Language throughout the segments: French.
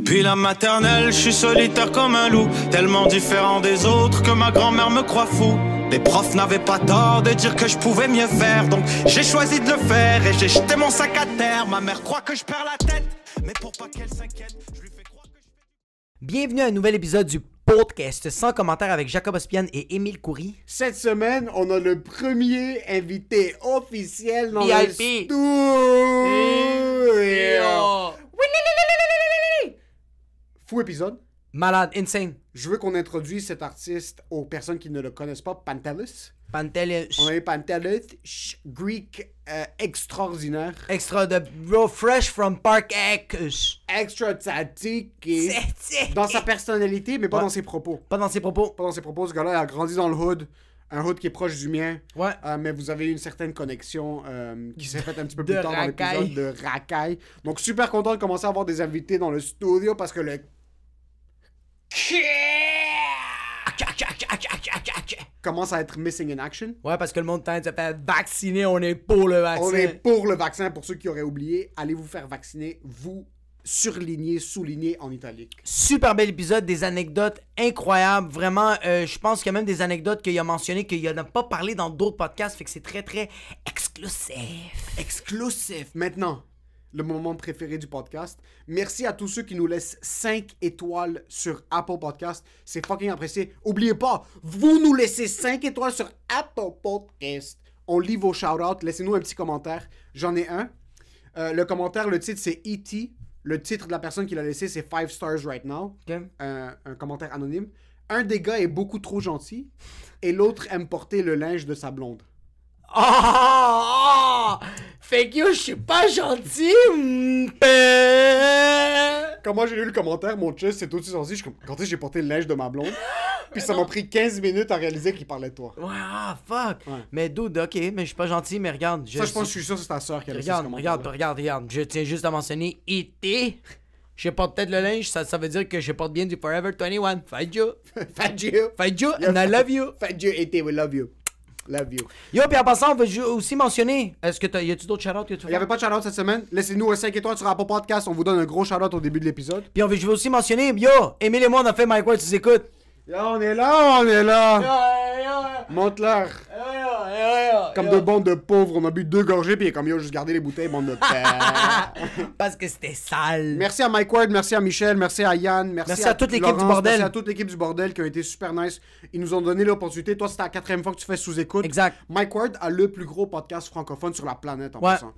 Depuis la maternelle, je suis solitaire comme un loup, tellement différent des autres que ma grand-mère me croit fou. Les profs n'avaient pas tort de dire que je pouvais mieux faire, donc j'ai choisi de le faire et j'ai jeté mon sac à terre. Ma mère croit que je perds la tête, mais pour pas qu'elle s'inquiète, je lui fais croire que je... Bienvenue à un nouvel épisode du podcast sans commentaire avec Jacob Ospian et Émile Coury. Cette semaine, on a le premier invité officiel dans VIP. le studio. Fou épisode. Malade, insane. Je veux qu'on introduise cet artiste aux personnes qui ne le connaissent pas. Pantelis. Pantelis. On a eu Pantelis, Greek extraordinaire. Extra de bro fresh from Park X. Extra tzadik et dans sa personnalité, mais pas Ouais. dans ses propos. Pas dans ses propos. Pas dans ses propos. Ce gars-là il a grandi dans le hood. Un hood qui est proche du mien. Ouais. Mais vous avez une certaine connexion qui s'est faite un petit peu De plus tard dans racaille. l'épisode de racaille. Donc super content de commencer à avoir des invités dans le studio parce que le commence à être missing in action. Ouais, parce que le monde tente de se faire vacciner, on est pour le vaccin. On est pour le vaccin. Pour ceux qui auraient oublié, allez vous faire vacciner. Vous surlignez, soulignez en italique. Super bel épisode, des anecdotes incroyables. Vraiment, je pense qu'il y a même des anecdotes qu'il a mentionnées qu'il n'a pas parlé dans d'autres podcasts, fait que c'est très, très exclusif. Exclusif. Maintenant, le moment préféré du podcast. Merci à tous ceux qui nous laissent 5 étoiles sur Apple Podcast. C'est fucking apprécié. Oubliez pas, vous nous laissez 5 étoiles sur Apple Podcast. On lit vos shout-outs. Laissez-nous un petit commentaire. J'en ai un. Le commentaire, le titre, c'est E.T. Le titre de la personne qui l'a laissé, c'est 5 stars right now. Ok. Un commentaire anonyme. Un des gars est beaucoup trop gentil et l'autre aime porter le linge de sa blonde. Ah! Fait que yo, je suis pas gentil. Quand moi j'ai lu le commentaire, mon chest s'est aussi senti. Je suis comme, quand est-ce que j'ai porté le linge de ma blonde? Puis ça m'a pris 15 minutes à réaliser qu'il parlait de toi. Ouais, ah, fuck. Ouais. Mais dude, ok, mais je suis pas gentil, mais regarde. Ça, je pense que je suis sûr que c'est ta soeur qui a laissé ce Regarde, commentaire. regarde. Je tiens juste à mentionner E.T. Je porte peut-être le linge, ça veut dire que je porte bien du Forever 21. Fight you. Fat you. Fight you, and I love you. Fat you, et we love you. Love you. Yo, puis en passant, on veut aussi mentionner. Est-ce que y a-tu d'autres shout-outs que tu Il n'y avait pas de shout-out cette semaine. Laissez-nous un 5 étoiles sur Apple Podcast. On vous donne un gros shout-out au début de l'épisode. Puis je veux aussi mentionner, yo, Émile et moi, on a fait Mike Ward, tu écoutes. Yo, on est là. Monte-leur. Comme deux bandes de pauvres, on a bu 2 gorgées, puis il est comme yo, juste garder les bouteilles, bande de pères. Parce que c'était sale. Merci à Mike Ward, merci à Michel, merci à Yann, Merci à toute l'équipe Laurence, du bordel. Merci à toute l'équipe du bordel qui a été super nice. Ils nous ont donné l'opportunité. Toi, c'était la 4e fois que tu fais sous-écoute. Exact. Mike Ward a le plus gros podcast francophone sur la planète en Ouais. passant.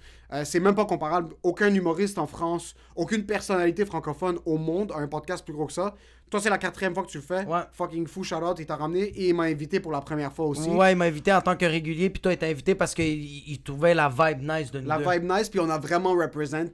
C'est même pas comparable. Aucun humoriste en France, aucune personnalité francophone au monde a un podcast plus gros que ça. Toi, c'est la 4e fois que tu le fais. Ouais. Fucking fou, shout-out, il t'a ramené et il m'a invité pour la première fois aussi. Ouais, il m'a invité en tant que régulier, puis toi, il t'a invité parce qu'il trouvait la vibe nice de nous La deux. vibe nice, puis on a vraiment represent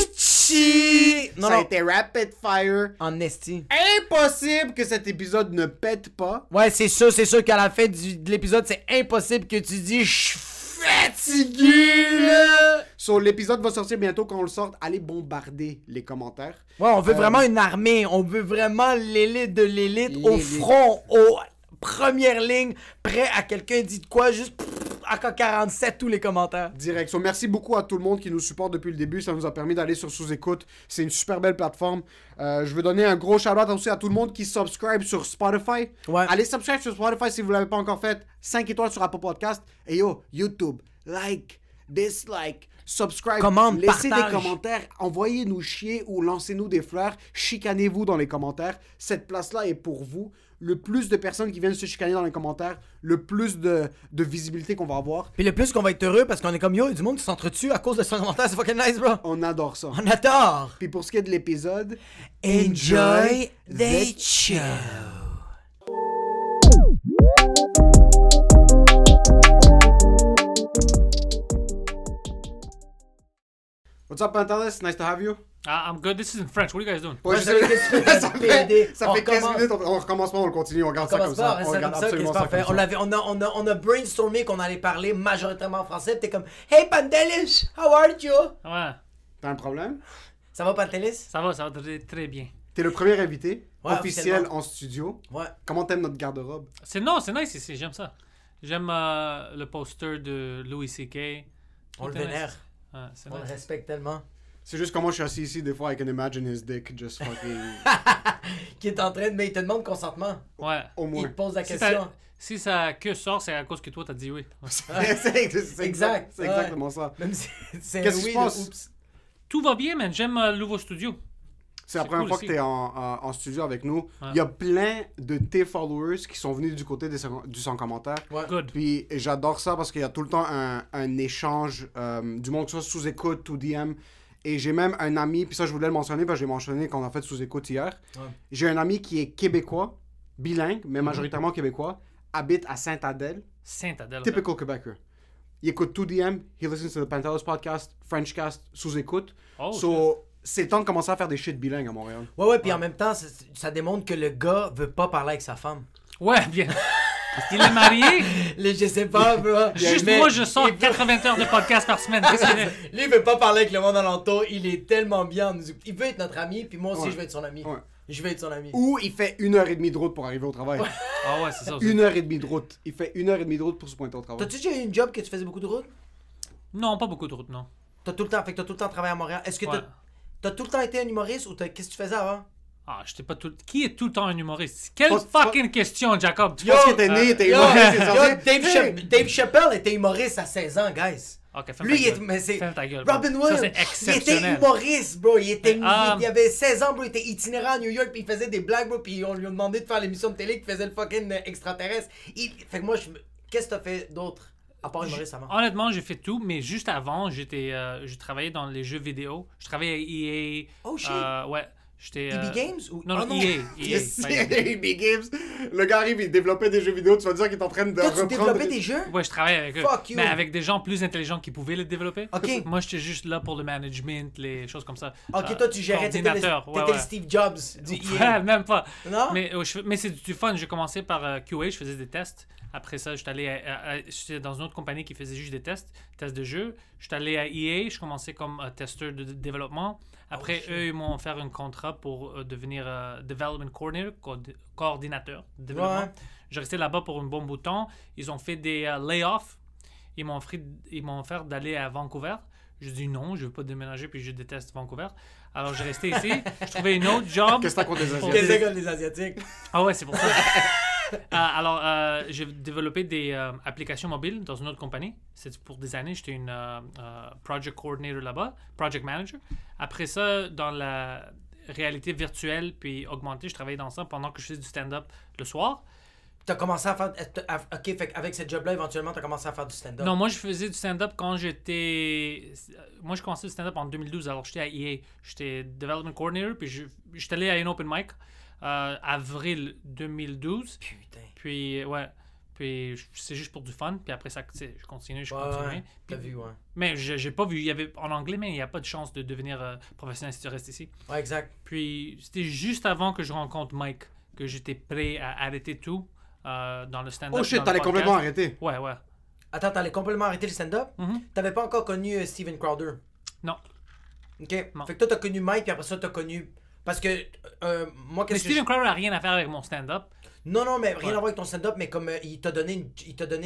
Gucci! Non, Ça a non. été rapid fire. En esti. Impossible que cet épisode ne pète pas. Ouais, c'est sûr qu'à la fin de l'épisode, c'est impossible que tu dis « Je suis fatigué, là! » So, l'épisode va sortir bientôt. Quand on le sort, allez bombarder les commentaires. Ouais, on veut vraiment une armée. On veut vraiment l'élite de l'élite au L'élite. front, aux premières lignes, prêt à quelqu'un dit de quoi, juste AK-47 tous les commentaires. Direct. So, merci beaucoup à tout le monde qui nous supporte depuis le début. Ça nous a permis d'aller sur Sous-Écoute. C'est une super belle plateforme. Je veux donner un gros shout-out aussi à tout le monde qui subscribe sur Spotify. Ouais. Allez subscribe sur Spotify si vous ne l'avez pas encore fait. 5 étoiles sur Apple Podcast. Et yo, YouTube, like, dislike, subscribe. Commande, laissez partage. des commentaires. Envoyez-nous chier ou lancez-nous des fleurs. Chicanez-vous dans les commentaires. Cette place-là est pour vous. Le plus de personnes qui viennent se chicaner dans les commentaires, le plus de visibilité qu'on va avoir. Puis le plus qu'on va être heureux parce qu'on est comme yo, il y a du monde qui s'entretue à cause de son commentaire, c'est fucking nice, bro. On adore ça. On adore. Puis pour ce qui est de l'épisode, Enjoy the show. What's up, Pantelis? Nice to have you. I'm good. This is in French. What are you guys doing? Ouais, Ouais, je ça fait- sais- ça fait, ça On fait 15 recommence. minutes, on recommence pas, on le continue, on regarde ça comme Commence pas, ça. reste On ça regarde comme ça, absolument qu'est-ce ça qu'on fait? comme ça. On a brainstormé qu'on allait parler majoritairement en français, pis t'es comme Hey Pantelis, how are you? Ouais, T'as un problème? Ça va Pantelis? ça va très, très bien. T'es le premier invité Ouais, officiel officiellement. en studio. Ouais. Comment t'aimes notre garde-robe? C'est nice ici, j'aime ça. J'aime le poster de Louis C.K. On le Tout est vénère. nice. Ouais, c'est On le nice. respecte tellement. C'est juste comment je suis assis ici, des fois, I can imagine his dick just fucking... Qui est en train de... Mais il te demande consentement. Ouais. Au Il moins. te pose la Si, question. si sa queue sort, c'est à cause que toi, t'as dit oui. C'est Exact. C'est exactement ça. Même si c'est Qu'est-ce un qui se oui, passe? le oups. Tout va bien, man. J'aime le nouveau studio. C'est la C'est première cool fois aussi. que tu es en studio avec nous. Ouais. Il y a plein de tes followers qui sont venus du côté du sans commentaire. Ouais. Good. Puis j'adore ça parce qu'il y a tout le temps un échange du monde que ce soit sous écoute ou DM. Et j'ai même un ami, puis ça je voulais le mentionner parce que j'ai mentionné qu'on a fait sous écoute hier. Ouais. J'ai un ami qui est québécois, bilingue, mais majoritairement québécois, habite à Sainte-Adèle, Saint-Adèle. typical Québécois. Il écoute tout DM, he listens to the Pantelis podcast, Frenchcast, sous écoute. Oh, So, c'est le temps de commencer à faire des shit bilingues à Montréal. Ouais, puis en même temps, ça démontre que le gars veut pas parler avec sa femme. Ouais, bien. Il est marié. Je sais pas, bro. Juste Mais moi, je sors il- 80 heures de podcast par semaine. Qu'est-ce qu'il est? Lui, il veut pas parler avec le monde alentour. Il est tellement bien. Il veut être notre ami, puis moi aussi, Ouais. je veux être son ami. Ouais. Je veux être son ami. Ou il fait 1h30 de route pour arriver au travail. Ah ouais, c'est ça aussi. 1h30 de route. Il fait 1h30 de route pour se pointer au travail. T'as-tu déjà eu une job que tu faisais beaucoup de route? Non, pas beaucoup de route, non. T'as tout le temps travaillé à Montréal. Est-ce que Ouais. t'as tout le temps été un humoriste ou qu'est-ce que tu faisais avant? Ah, j'étais pas tout... Qui est tout le temps un humoriste? Quelle Pas- fucking question, Jacob? Parce que t'es né, t'es humoriste, c'est censé- Dave Chappelle était humoriste à 16 ans, guys. Ok, ferme Lui, ta il gueule. est, mais c'est Ferme ta gueule. Robin Ça, Williams. c'est Il était exceptionnel. humoriste, bro. Il avait 16 ans, bro. Il était itinérant à New York, puis il faisait des blagues, bro. Puis on lui a demandé de faire l'émission de télé, qu'il faisait le fucking extraterrestre. Fait que moi, qu'est-ce que t'as fait d'autre à part humoriste avant? Honnêtement, j'ai fait tout, mais juste avant, je travaillais dans les jeux vidéo. Je travaillais à EA. Oh, shit. Ouais. J'étais... EB Games ou Non, non, Oh, EA. Yes, pas EA. Big Games. Le gars arrive, il développait des jeux vidéo. Tu vas dire qu'il est en train de Toi, tu reprendre. développais des jeux? Ouais, je travaillais avec eux. Fuck you. Mais avec des gens plus intelligents qui pouvaient les développer. Ok. Moi, j'étais juste là pour le management, les choses comme ça. Ok, toi, tu gérais, t'étais coordinateur, ouais, le ouais. Steve Jobs du Ouais, EA. même pas. Non? Mais c'est du fun. J'ai commencé par QA, je faisais des tests. Après ça, j'étais dans une autre compagnie qui faisait juste des tests de jeu. J'étais allé à EA, je commençais comme testeur de développement. Après, eux, ils m'ont offert un contrat pour devenir Development coordinateur de développement. Ouais. J'ai resté là-bas pour un bon bout de temps. Ils ont fait des layoffs. Ils m'ont offert d'aller à Vancouver. J'ai dit non, je ne veux pas déménager, puis je déteste Vancouver. Alors, j'ai resté ici. Je trouvais une autre job. Qu'est-ce que t'as contre les Pour Asiatiques? Qu'est-ce que c'est les Asiatiques? Ah ouais, c'est pour ça. J'ai développé des applications mobiles dans une autre compagnie. C'est pour des années. J'étais une project coordinator là-bas, project manager. Après ça, dans la réalité virtuelle puis augmentée, je travaillais dans ça pendant que je faisais du stand-up le soir. T'as commencé à faire. Ok, fait avec cette job-là, éventuellement, t'as commencé à faire du stand-up. Non, moi, je faisais du stand-up quand j'étais... Moi, je commençais le stand-up en 2012. Alors, j'étais à EA. J'étais development coordinator, puis j'étais allé à une open mic avril 2012. Putain. Puis, ouais. Puis, c'est juste pour du fun. Puis après ça, tu sais, je continue. Ouais, t'as Puis- vu, ouais. Mais j'ai pas vu. Il y avait en anglais, mais il n'y a pas de chance de devenir professionnel si tu restes ici. Ouais, exact. Puis, c'était juste avant que je rencontre Mike que j'étais prêt à arrêter tout dans le stand-up. Oh shit, dans le t'allais podcast. complètement arrêter. Ouais, ouais. Attends, t'allais complètement arrêter le stand-up? Mhm. T'avais pas encore connu Steven Crowder? Non. Ok. Non. Fait que toi, t'as connu Mike, puis après ça, t'as connu. Parce que moi, Mais qu'est-ce que. Steven Crowder n'a rien à faire avec mon stand-up. Non, mais rien Ouais. à voir avec ton stand-up, mais comme il t'a donné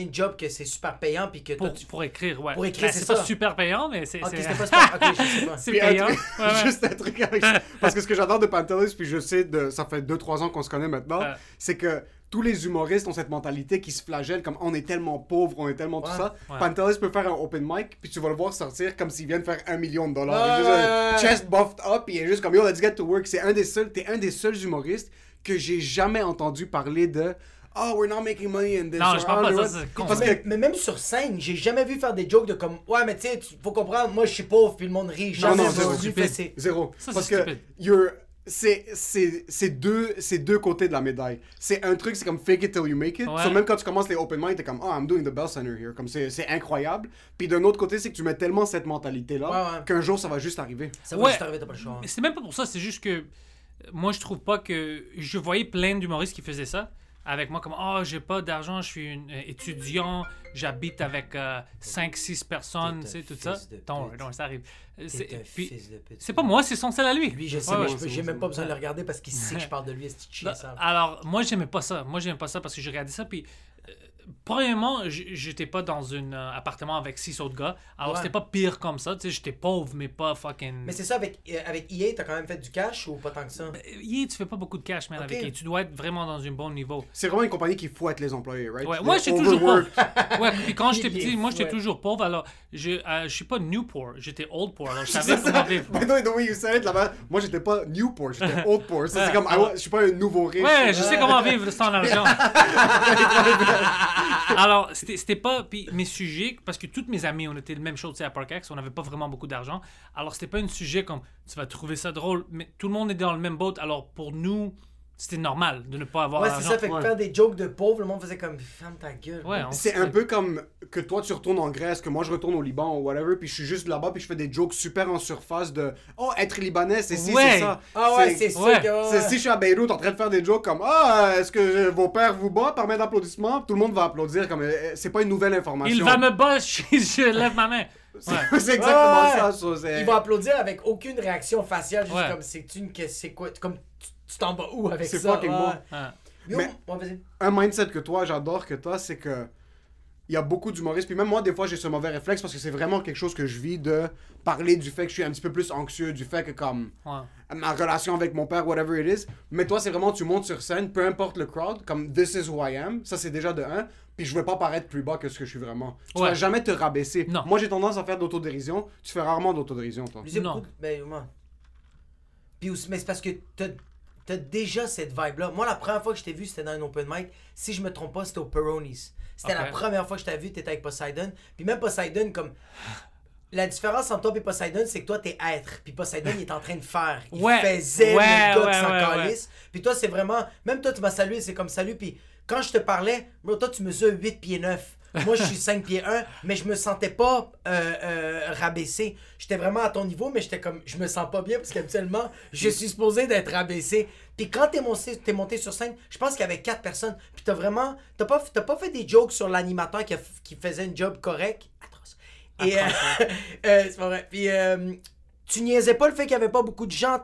une job que c'est super payant, puis que toi. Pour écrire, ouais. Pour écrire, Ben, c'est c'est pas ça. super payant, mais c'est... Ok, c'est- c'était pas super. Ok, je sais pas. c'est Puis un payant. truc- Ouais, ouais. Juste un truc avec ça. Parce que ce que j'adore de Pantelis, puis je sais, ça fait 2-3 ans qu'on se connaît maintenant, Ouais. c'est que tous les humoristes ont cette mentalité qui se flagelle comme on est tellement pauvre, on est tellement tout Ouais. ça. Ouais. Pantelis peut faire un open mic, puis tu vas le voir sortir comme s'il vient de faire $1 million. Il Ouais, est juste un ouais. chest buffed up, puis il est juste comme yo, let's get to work. T'es un des seuls humoristes que j'ai jamais entendu parler de oh, we're not making money in this. Non, or, je parle oh, pas de we're ça, not- c'est con. Parce que Mais même sur scène, j'ai jamais vu faire des jokes de comme ouais, mais tu sais, faut comprendre, moi je suis pauvre, puis le monde rit. Non, Jamais non, vu zéro. fait c'est- Zéro. Ça, c'est Parce que stupide. c'est deux côtés de la médaille. C'est un truc, c'est comme fake it till you make it. Ouais. So, même quand tu commences les open mic, t'es comme, oh, I'm doing the Bell Center here. Comme c'est incroyable. Puis d'un autre côté, c'est que tu mets tellement cette mentalité-là Ouais, ouais. qu'un jour, ça va juste arriver. Ça va Ouais. juste arriver, t'as pas le choix. Mais c'est même pas pour ça, c'est juste que moi, je trouve pas que... Je voyais plein d'humoristes qui faisaient ça avec moi, comme « Oh, j'ai pas d'argent, je suis étudiant, j'habite avec 5-6 personnes, T'es tu sais, un tout ça. fils de Non, pute. non, ça arrive. T'es un Puis, fils de pute. c'est pas moi, c'est son sel à lui. Lui, je sais, Ouais, mais ouais. j'ai même c'est pas bon. besoin de le regarder parce qu'il sait que je parle de lui, c'est chier ça. Alors, moi, j'aimais pas ça. Moi, j'aimais pas ça parce que j'ai regardé ça, puis Premièrement, j'étais pas dans un appartement avec 6 autres gars. Alors, Ouais. c'était pas pire comme ça. Tu sais, j'étais pauvre, mais pas fucking... Mais c'est ça, avec EA, t'as quand même fait du cash ou pas tant que ça? Yeah, tu fais pas beaucoup de cash, man, Ok. avec EA. Tu dois être vraiment dans un bon niveau. C'est vraiment une compagnie qui fouette les employés, right? Ouais, Les moi, j'étais toujours pauvre. overworked. Ouais, puis quand j'étais Il est petit, moi, fou, j'étais ouais. toujours pauvre. Alors, je suis pas new poor, j'étais old poor. Alors, je savais comment vivre. By the way, the way you said it, là-bas, moi j'étais pas Newport, j'étais Old Port. Ça, c'est comme, je suis pas un nouveau riche. Ouais, je sais comment vivre sans argent. Alors, c'était pas. Puis mes sujets, parce que toutes mes amis, on était la même chose, tu sais, à Parkex, on n'avait pas vraiment beaucoup d'argent. Alors, c'était pas un sujet comme tu vas trouver ça drôle, mais tout le monde est dans le même boat. Alors, pour nous, c'était normal de ne pas avoir Ouais, c'est d'argent. ça, fait que faire des jokes de pauvres, le monde faisait comme ferme ta gueule. Ouais, C'est un peu comme que toi tu retournes en Grèce, que moi je retourne au Liban ou whatever, puis je suis juste là-bas, puis je fais des jokes super en surface de être libanais, c'est ci, Ouais. c'est ça. Ah ouais, c'est sûr ouais. que. C'est si je suis à Beyrouth en train de faire des jokes comme est-ce que vos pères vous battent par main d'applaudissement? Tout le monde va applaudir comme c'est pas une nouvelle information. Il va me battre, je lève ma main. Ouais. C'est exactement Ouais. ça. So, c'est- Il va applaudir avec aucune réaction faciale, juste Ouais. comme c'est quoi, comme tu t'en vas où avec C'est ça? fucking ouais. bon. Ouais. Yo, Mais- ouais, vas-y. Un mindset que toi, j'adore que toi, c'est que il y a beaucoup d'humoristes. Puis même moi, des fois, j'ai ce mauvais réflexe parce que c'est vraiment quelque chose que je vis de parler du fait que je suis un petit peu plus anxieux, du fait que comme Ouais. ma relation avec mon père, whatever it is. Mais toi, c'est vraiment, tu montes sur scène, peu importe le crowd, comme this is who I am. Ça, c'est déjà de un. Puis je veux pas paraître plus bas que ce que je suis vraiment. Tu Ouais. vas jamais te rabaisser. Non. Moi, j'ai tendance à faire de l'autodérision. Tu fais rarement d'autodérision, toi. Puis c'est Non. beaucoup ben, moi. Puis aussi, mais c'est parce que t'as déjà cette vibe-là. Moi, la première fois que je t'ai vu, c'était dans un open mic. Si je me trompe pas, c'était au Peroni's. C'était la Ok. première fois que je t'ai vu, t'étais avec Poseidon. Puis même Poseidon, comme. La différence entre toi et Poseidon, c'est que toi, t'es être. Puis Poseidon, il est en train de faire. Il Ouais. faisait Ouais, le gars ouais, qui s'en ouais, calisse. Puis toi, c'est vraiment. Même toi, tu m'as salué, c'est comme salut. Puis quand je te parlais, bro, toi, tu mesures 8 pieds 9. Moi, je suis 5 pieds 1, mais je me sentais pas rabaissé. J'étais vraiment à ton niveau, mais j'étais comme, je me sens pas bien parce qu'habituellement, je suis supposé d'être rabaissé. Puis quand t'es monté sur scène, je pense qu'il y avait 4 personnes. Puis t'as pas fait des jokes sur l'animateur qui faisait un job correct. Atroce. Et c'est pas vrai. Puis tu niaisais pas le fait qu'il y avait pas beaucoup de gens.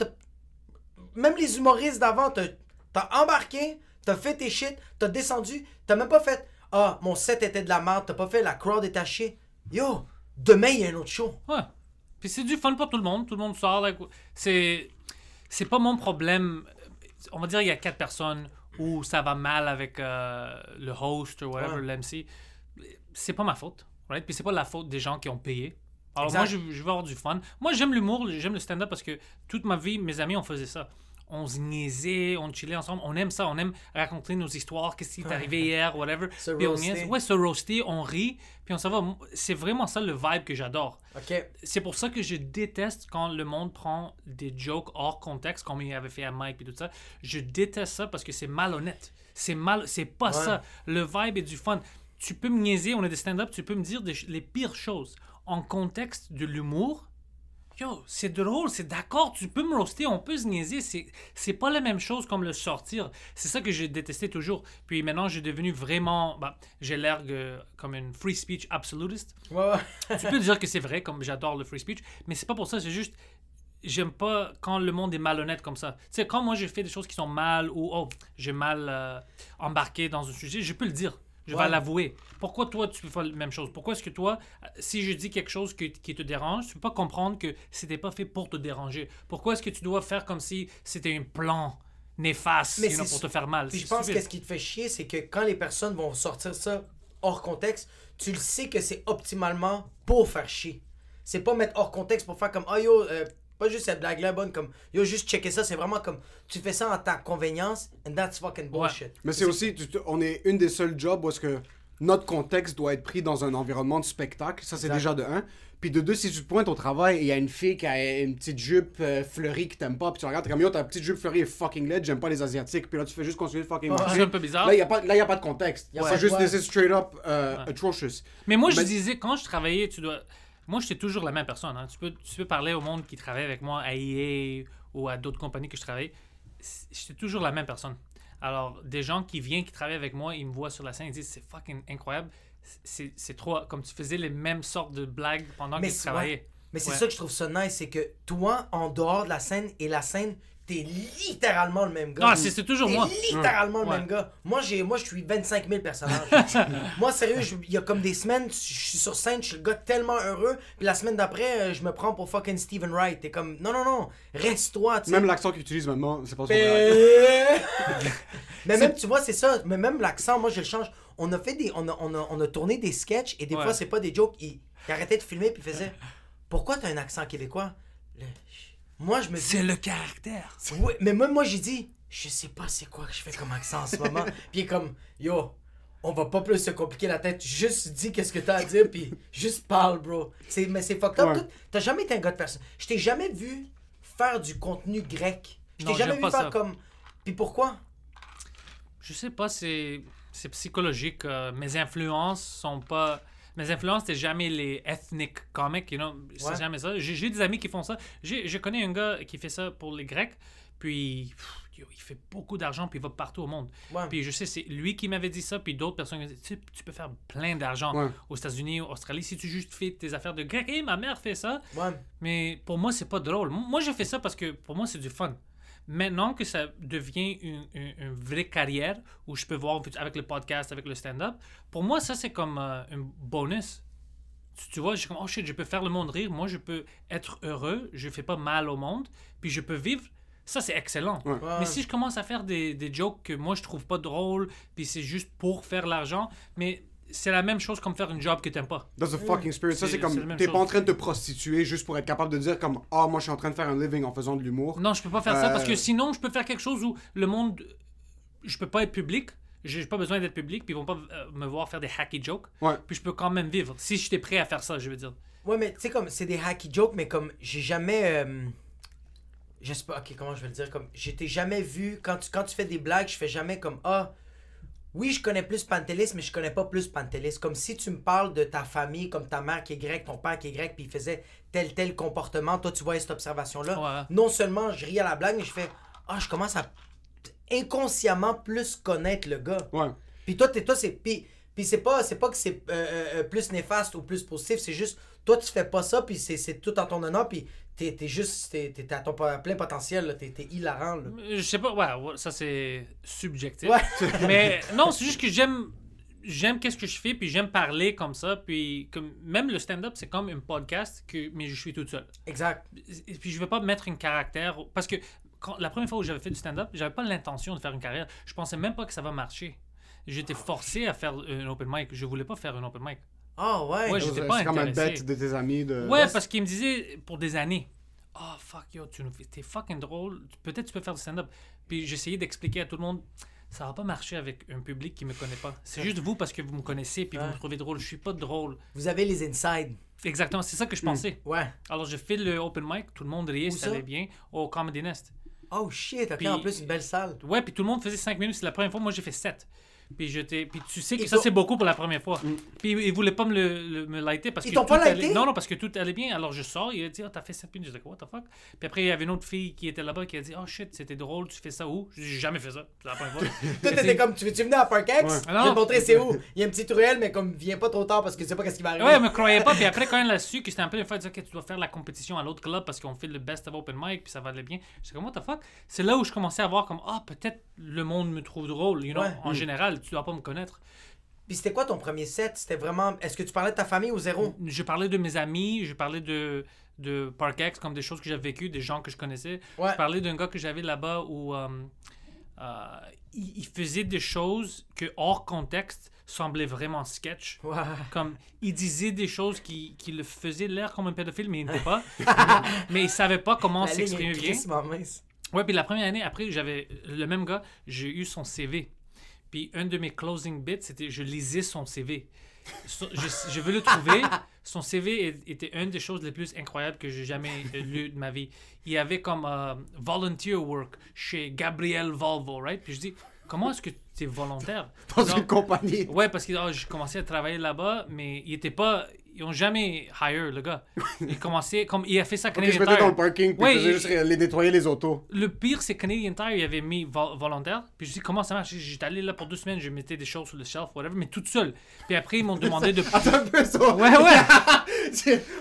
Même les humoristes d'avant, t'as embarqué, t'as fait tes shit, t'as descendu, t'as même pas fait. Ah, mon set était de la merde, t'as pas fait la crowd est à chier. Yo, demain il y a un autre show. Ouais. Puis c'est du fun pour tout le monde. Tout le monde sort. Like, c'est pas mon problème. On va dire il y a 4 personnes où ça va mal avec le host ou whatever, Ouais. l'MC. C'est pas ma faute. Right? Puis c'est pas la faute des gens qui ont payé. Alors Exact. moi, je veux avoir du fun. Moi, j'aime l'humour, j'aime le stand-up parce que toute ma vie, mes amis, on faisait ça. On se niaisait, on chillait ensemble. On aime ça, on aime raconter nos histoires, qu'est-ce qui est arrivé hier, whatever. Se Puis on roaster. niaise. Ouais, se roaster, on rit, puis on s'en va. C'est vraiment ça le vibe que j'adore. Ok. C'est pour ça que je déteste quand le monde prend des jokes hors contexte, comme il avait fait à Mike et tout ça. Je déteste ça parce que c'est malhonnête. C'est pas Ouais. ça. Le vibe est du fun. Tu peux me niaiser, on est des stand-up, tu peux me dire les pires choses. En contexte de l'humour, yo, c'est drôle, c'est d'accord, tu peux me roaster, on peut se niaiser, c'est pas la même chose comme le sortir. C'est ça que j'ai détesté toujours. Puis maintenant, j'ai devenu vraiment, j'ai l'air comme une free speech absolutist. Ouais, ouais. Tu peux dire que c'est vrai, comme j'adore le free speech, mais c'est pas pour ça, c'est juste, j'aime pas quand le monde est malhonnête comme ça. Tu sais, quand moi j'ai fait des choses qui sont mal ou j'ai mal embarqué dans un sujet, je peux le dire. Je vais Ouais. l'avouer. Pourquoi toi, tu peux faire la même chose? Pourquoi est-ce que toi, si je dis quelque chose qui te dérange, tu peux pas comprendre que c'était pas fait pour te déranger? Pourquoi est-ce que tu dois faire comme si c'était un plan néfaste Mais pour te faire mal? Puis C'est je pense stupide. que ce qui te fait chier, c'est que quand les personnes vont sortir ça hors contexte, tu le sais que c'est optimalement pour faire chier. C'est pas mettre hors contexte pour faire comme ah yo, pas juste cette blague-là bonne, comme yo, juste checker ça. C'est vraiment comme tu fais ça en ta convenience, and that's fucking bullshit. Mais c'est aussi, on est une des seuls jobs où est-ce que notre contexte doit être pris dans un environnement de spectacle. Ça, c'est Exact. déjà de un. Puis de deux, si tu te pointes au travail et il y a une fille qui a une petite jupe fleurie que t'aimes pas, puis tu regardes, t'es comme yo, ta petite jupe fleurie est fucking laid, j'aime pas les Asiatiques. Puis là, tu fais juste continuer de fucking Ouais. marcher. C'est un peu bizarre. Là, il n'y a pas de contexte. Ouais, C'est juste, ouais. this is straight up atrocious. Mais moi, je Mais- disais, quand je travaillais, moi, j'étais toujours la même personne. Hein. Tu peux parler au monde qui travaille avec moi, à EA ou à d'autres compagnies que je travaille. J'étais toujours la même personne. Alors, des gens qui viennent, qui travaillent avec moi, ils me voient sur la scène, ils disent, c'est fucking incroyable. C'est trop, comme tu faisais les mêmes sortes de blagues pendant que tu travaillais. Mais c'est Ouais. ça que je trouve ça nice, c'est que toi, en dehors de la scène et la scène t'es littéralement le même gars. Ah, c'est toujours moi. T'es littéralement le Ouais. même gars. Moi, je suis 25 000 personnages. Moi, sérieux, il y a comme des semaines, je suis sur scène, je suis le gars tellement heureux, puis la semaine d'après, je me prends pour fucking Stephen Wright. T'es comme, non, reste-toi, tu sais. Même l'accent qu'il utilise maintenant, c'est pas son vrai. Mais même, tu vois, c'est ça. Mais même l'accent, moi, je le change. On a tourné des sketchs, et des Ouais. fois, c'est pas des jokes. Il arrêtait de filmer, puis il faisait, pourquoi t'as un accent québécois? Moi, je me dis, C'est le caractère. oui, mais même moi, j'ai dit, je sais pas c'est quoi que je fais comme accent en ce moment. Puis il est comme, yo, on va pas plus se compliquer la tête, juste dis qu'est-ce que t'as à dire, puis juste parle, bro. Mais c'est fucked up. Ouais. Toi, t'as jamais été un gars de personne. Je t'ai jamais vu faire du contenu grec. Je t'ai Non, jamais j'aime vu pas faire ça. comme. Puis pourquoi? Je sais pas, c'est psychologique. Mes influences sont pas. Mes influences, c'était jamais les ethnic comics, you know. C'est Ouais. jamais ça. J'ai des amis qui font ça. Je connais un gars qui fait ça pour les Grecs, puis yo, il fait beaucoup d'argent, puis il va partout au monde. Ouais. Puis je sais, c'est lui qui m'avait dit ça, puis d'autres personnes qui m'ont dit, tu peux faire plein d'argent Ouais. aux États-Unis, en Australie, si tu juste fais tes affaires de grec. Et ma mère fait ça. Ouais. Mais pour moi, c'est pas drôle. Moi, je fais ça parce que pour moi, c'est du fun. Maintenant que ça devient une vraie carrière où je peux voir avec le podcast, avec le stand-up, pour moi, ça, c'est comme un bonus. Tu vois, je suis comme, oh shit, je peux faire le monde rire. Moi, je peux être heureux. Je fais pas mal au monde. Puis je peux vivre. Ça, c'est excellent. Ouais. Ouais. Mais si je commence à faire des jokes que moi, je trouve pas drôles, puis c'est juste pour faire l'argent, mais c'est la même chose comme faire une job que t'aimes pas. That's a fucking spirit. Ça, C'est- c'est c'est la comme. même T'es pas chose. en train de te prostituer juste pour être capable de dire, comme, ah, moi, je suis en train de faire un living en faisant de l'humour. Non, je peux pas faire ça parce que Euh, sinon, je peux faire quelque chose où le monde. Je peux pas être public. J'ai pas besoin d'être public, puis ils vont pas me voir faire des hacky jokes. Ouais. Puis je peux quand même vivre. Si j'étais prêt à faire ça, je veux dire. Ouais, mais tu sais, comme, c'est des hacky jokes, mais comme, j'ai jamais. Je sais pas, ok, comment je vais le dire? Comme, je t'ai jamais vu. Quand tu fais des blagues, je fais jamais comme, ah. Oui, je connais plus Pantelis, mais je connais pas plus Pantelis. Comme si tu me parles de ta famille, comme ta mère qui est grecque, ton père qui est grec, puis il faisait tel comportement. Toi, tu vois cette observation-là. Ouais. Non seulement je ris à la blague, mais je fais, ah, je commence à inconsciemment plus connaître le gars. Ouais. Puis toi, c'est. Puis c'est pas que c'est plus néfaste ou plus positif, c'est juste, toi, tu fais pas ça, puis c'est tout en ton honneur, puis t'es à ton plein potentiel, là, t'es hilarant, là. Je sais pas, ouais, ça c'est subjectif. Ouais. Mais non, c'est juste que j'aime qu'est-ce que je fais, puis j'aime parler comme ça, puis comme, même le stand-up, c'est comme un podcast, mais je suis tout seul. Exact. Et puis je vais pas mettre un caractère, parce que la première fois où j'avais fait du stand-up, j'avais pas l'intention de faire une carrière. Je pensais même pas que ça va marcher. J'étais forcé à faire un open mic. Je voulais pas faire un open mic. Ah ouais. Ouais, j'étais pas C'est comme un intéressé. bet de tes amis. De... Ouais, parce qu'ils me disaient pour des années, oh fuck yo, t'es fucking drôle, peut-être tu peux faire du stand-up. Puis j'essayais d'expliquer à tout le monde, ça va pas marcher avec un public qui me connaît pas. C'est juste vous parce que vous me connaissez puis vous Ouais. me trouvez drôle. Je suis pas drôle. Vous avez les insides. Exactement, c'est ça que je pensais. Ouais. Alors je fais le open mic, tout le monde riait, Où ça ça? allait bien, au Comedy Nest. Oh shit, ok, Puis- en plus, une belle salle. Ouais, puis tout le monde faisait 5 minutes. C'est la première fois, moi j'ai fait 7. Puis tu sais que Ils ça t'ont- c'est beaucoup pour la première fois. Puis ils voulaient pas me lighter parce Ils que t'ont pas tout allait- lighté? Non, parce que tout allait bien. Alors je sors, il a dit, oh, t'as fait 7 minutes. Je dis, what the fuck? Puis après, il y avait une autre fille qui était là-bas qui a dit, oh shit, c'était drôle, tu fais ça où? Je dis, j'ai jamais fait ça. C'est la première fois. Toi, t'étais comme, tu veux-tu venir à Parkex? Ouais. Je vais te montrer c'est où. Il y a un petit ruelle, mais comme, viens pas trop tard parce que tu sais pas qu'est-ce qui va arriver. Ouais, elle me croyait pas. Puis après, quand elle a su que c'était un peu une fois, elle dit, ok, tu dois faire la compétition à l'autre club parce qu'on fait le best of open mic, puis ça va aller bien. Je dis, comme, what the fuck? C'est là où je commençais à voir comme, ah, peut-être le monde me trouve drôle. You know? Ouais. En général, tu dois pas me connaître. Puis c'était quoi ton premier set? C'était vraiment. Est-ce que tu parlais de ta famille ou zéro? Je parlais de mes amis, je parlais de Parkex, comme des choses que j'avais vécues, des gens que je connaissais. Ouais. Je parlais d'un gars que j'avais là-bas où il faisait des choses que, hors contexte, semblaient vraiment sketch. Ouais. Comme, il disait des choses qui le faisaient l'air comme un pédophile, mais il n'était pas. Mais il savait pas comment La ligne est s'exprimer bien. crissement mince. Ouais, puis la première année, après, j'avais le même gars, j'ai eu son CV. Puis un de mes closing bits, c'était je lisais son CV. Je veux le trouver. Son CV était une des choses les plus incroyables que j'ai jamais lues de ma vie. Il y avait comme volunteer work chez Gabriel Volvo, right? Puis je dis, comment est-ce que tu es volontaire? Dans Non. une compagnie. Ouais, parce que j'ai commencé à travailler là-bas, mais il était pas... Ils ont jamais hire le gars. Il commençait comme il a fait ça Ok, Canadian je mettais Tire. dans le parking, puis Ouais, je faisais juste les nettoyer les autos. Le pire, c'est Canadian Tire, il avait mis volontaire. Puis je dis, comment ça marche? J'étais allé là pour 2 semaines, je mettais des choses sur le shelf, whatever, mais toute seule. Puis après, ils m'ont demandé de. Attends un peu, ça. Ouais, ouais.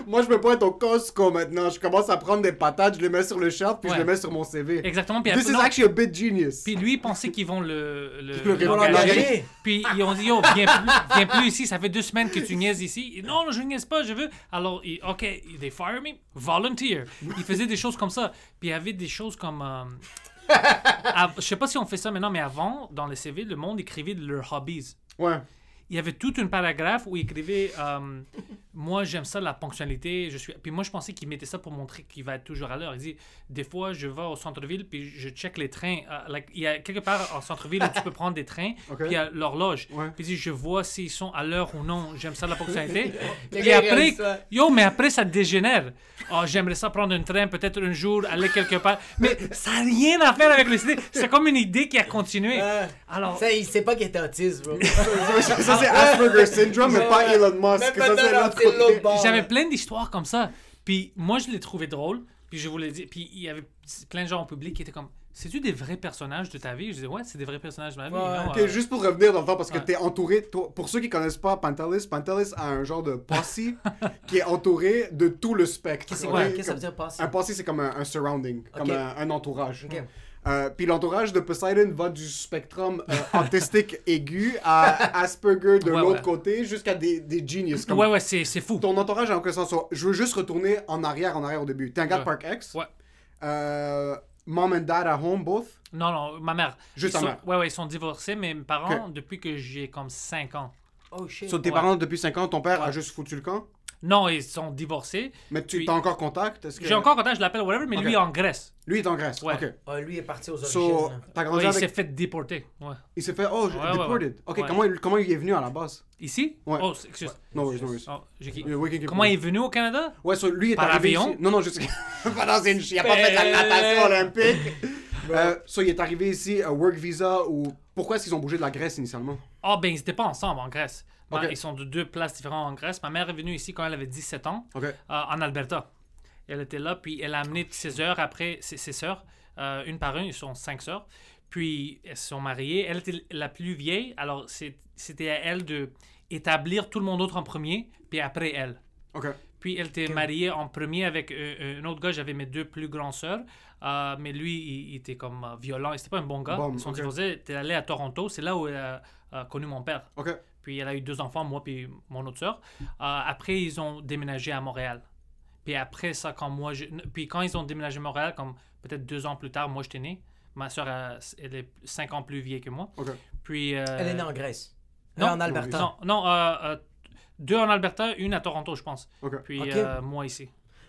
Moi, je peux pas être au Costco maintenant. Je commence à prendre des patates, je les mets sur le shelf, puis je Ouais. les mets sur mon CV. Exactement. Puis, This is non, actually a bit genius. puis lui, il pensait qu'ils vont l'engager. Puis ils ont dit, yo, viens plus ici, ça fait 2 semaines que tu niaises ici. Et non, je niaise pas, je veux. Alors, OK, they fire me, volunteer. Il faisait des choses comme ça. Puis il y avait des choses comme... je sais pas si on fait ça maintenant, mais avant, dans les CV, le monde écrivait leurs hobbies. Ouais. Il y avait tout un paragraphe où il écrivait moi j'aime ça la ponctualité, puis moi je pensais qu'il mettait ça pour montrer qu'il va être toujours à l'heure. Il dit des fois je vais au centre-ville puis je check les trains. Il y a quelque part en centre-ville où tu peux prendre des trains, Ok. puis il y a l'horloge. Ouais. Puis il dit je vois s'ils sont à l'heure ou non. J'aime ça la ponctualité. Les Puis gars, ils après réalisent ça. mais après ça dégénère. Oh, j'aimerais ça prendre un train peut-être un jour aller quelque part. Mais ça n'a rien à faire avec le CD. C'est comme une idée qui a continué. Alors Ça, il sait pas qu'il était autiste, bro. Ça, c'est Asperger syndrome, mais pas Elon Musk. Mais Ça, c'est maintenant, l'autre c'est l'autre côté. bord. j'avais plein d'histoires comme ça. Puis moi, je l'ai trouvé drôle. Puis je voulais dire. Puis il y avait plein de gens au public qui étaient comme c'est-tu des vrais personnages de ta vie? Je disais ouais, c'est des vrais personnages de ma vie. Ouais. Non, Ok, juste pour revenir dans le temps, parce que Ouais. t'es entouré, pour ceux qui connaissent pas Pantelis a un genre de posse qui est entouré de tout le spectre. Qu'est-ce ok? que ça veut dire passer? Un posse, c'est comme un surrounding, comme Ok. un entourage. Ok. Puis l'entourage de Poseidon va du spectrum autistique aigu à Asperger de Ouais, l'autre ouais. côté jusqu'à des genius. Comme Ouais, c'est fou. ton entourage en quelque sens. Je veux juste retourner en arrière au début. T'es un gars de Ouais. Park X. Ouais. Mom and dad at home, both. Non, ma mère. Juste Ils ta sont- mère. Ouais, ils sont divorcés, mais mes parents, depuis que j'ai comme 5 ans. Oh shit. So, tes Ouais. parents, depuis 5 ans, ton père a Ouais. juste foutu le camp. Non, ils sont divorcés. Mais tu Puis- as encore contact? Est-ce que... J'ai encore contact, je l'appelle whatever, mais Ok. lui est en Grèce. Lui est en Grèce. Ouais. Ok. Ah, lui est parti aux origines. So, là. t'as Ouais, grandi il avec... s'est fait déporter. Ouais. Il s'est fait... Oh, Ouais, deported. ouais. Ok, Ouais. comment il est venu à la base? Ici? Ouais. Oh, excuse. No worries, no worries. Oh, j'ai qui- We can keep Comment going. il est venu au Canada? Ouais, so lui est Par arrivé avion? ici. Non, je sais. Pas dans une... Il a pas fait de la natation olympique. So, il est arrivé ici, work visa, ou... Pourquoi est-ce qu'ils ont bougé de la Grèce initialement? Ah, ben, ils n'étaient pas ensemble en Grèce. Ok. Ils sont de 2 places différentes en Grèce. Ma mère est venue ici quand elle avait 17 ans, Ok. en Alberta. Elle était là, puis elle a amené ses sœurs après, ses sœurs, une par une, ils sont 5 sœurs. Puis elles se sont mariées. Elle était la plus vieille, alors c'était à elle de établir tout le monde d'autre en premier, puis après elle. Ok. Puis elle était mariée en premier avec un autre gars. J'avais mes 2 plus grandes sœurs. Mais lui, il était comme violent. C'était pas un bon gars. Bon, Ils sont ok. divorcés. Elle était allée à Toronto. C'est là où elle a connu mon père. Ok. Puis elle a eu 2 enfants, moi puis mon autre sœur. Après, ils ont déménagé à Montréal. Puis après ça, puis quand ils ont déménagé à Montréal, comme peut-être 2 ans plus tard, moi j'étais né. Ma sœur, elle est 5 ans plus vieille que moi. Ok. Puis... Elle est née en Grèce. non, En Alberta. Non, 2 en Alberta, 1 à Toronto, je pense. Ok. Puis Ok. moi ici.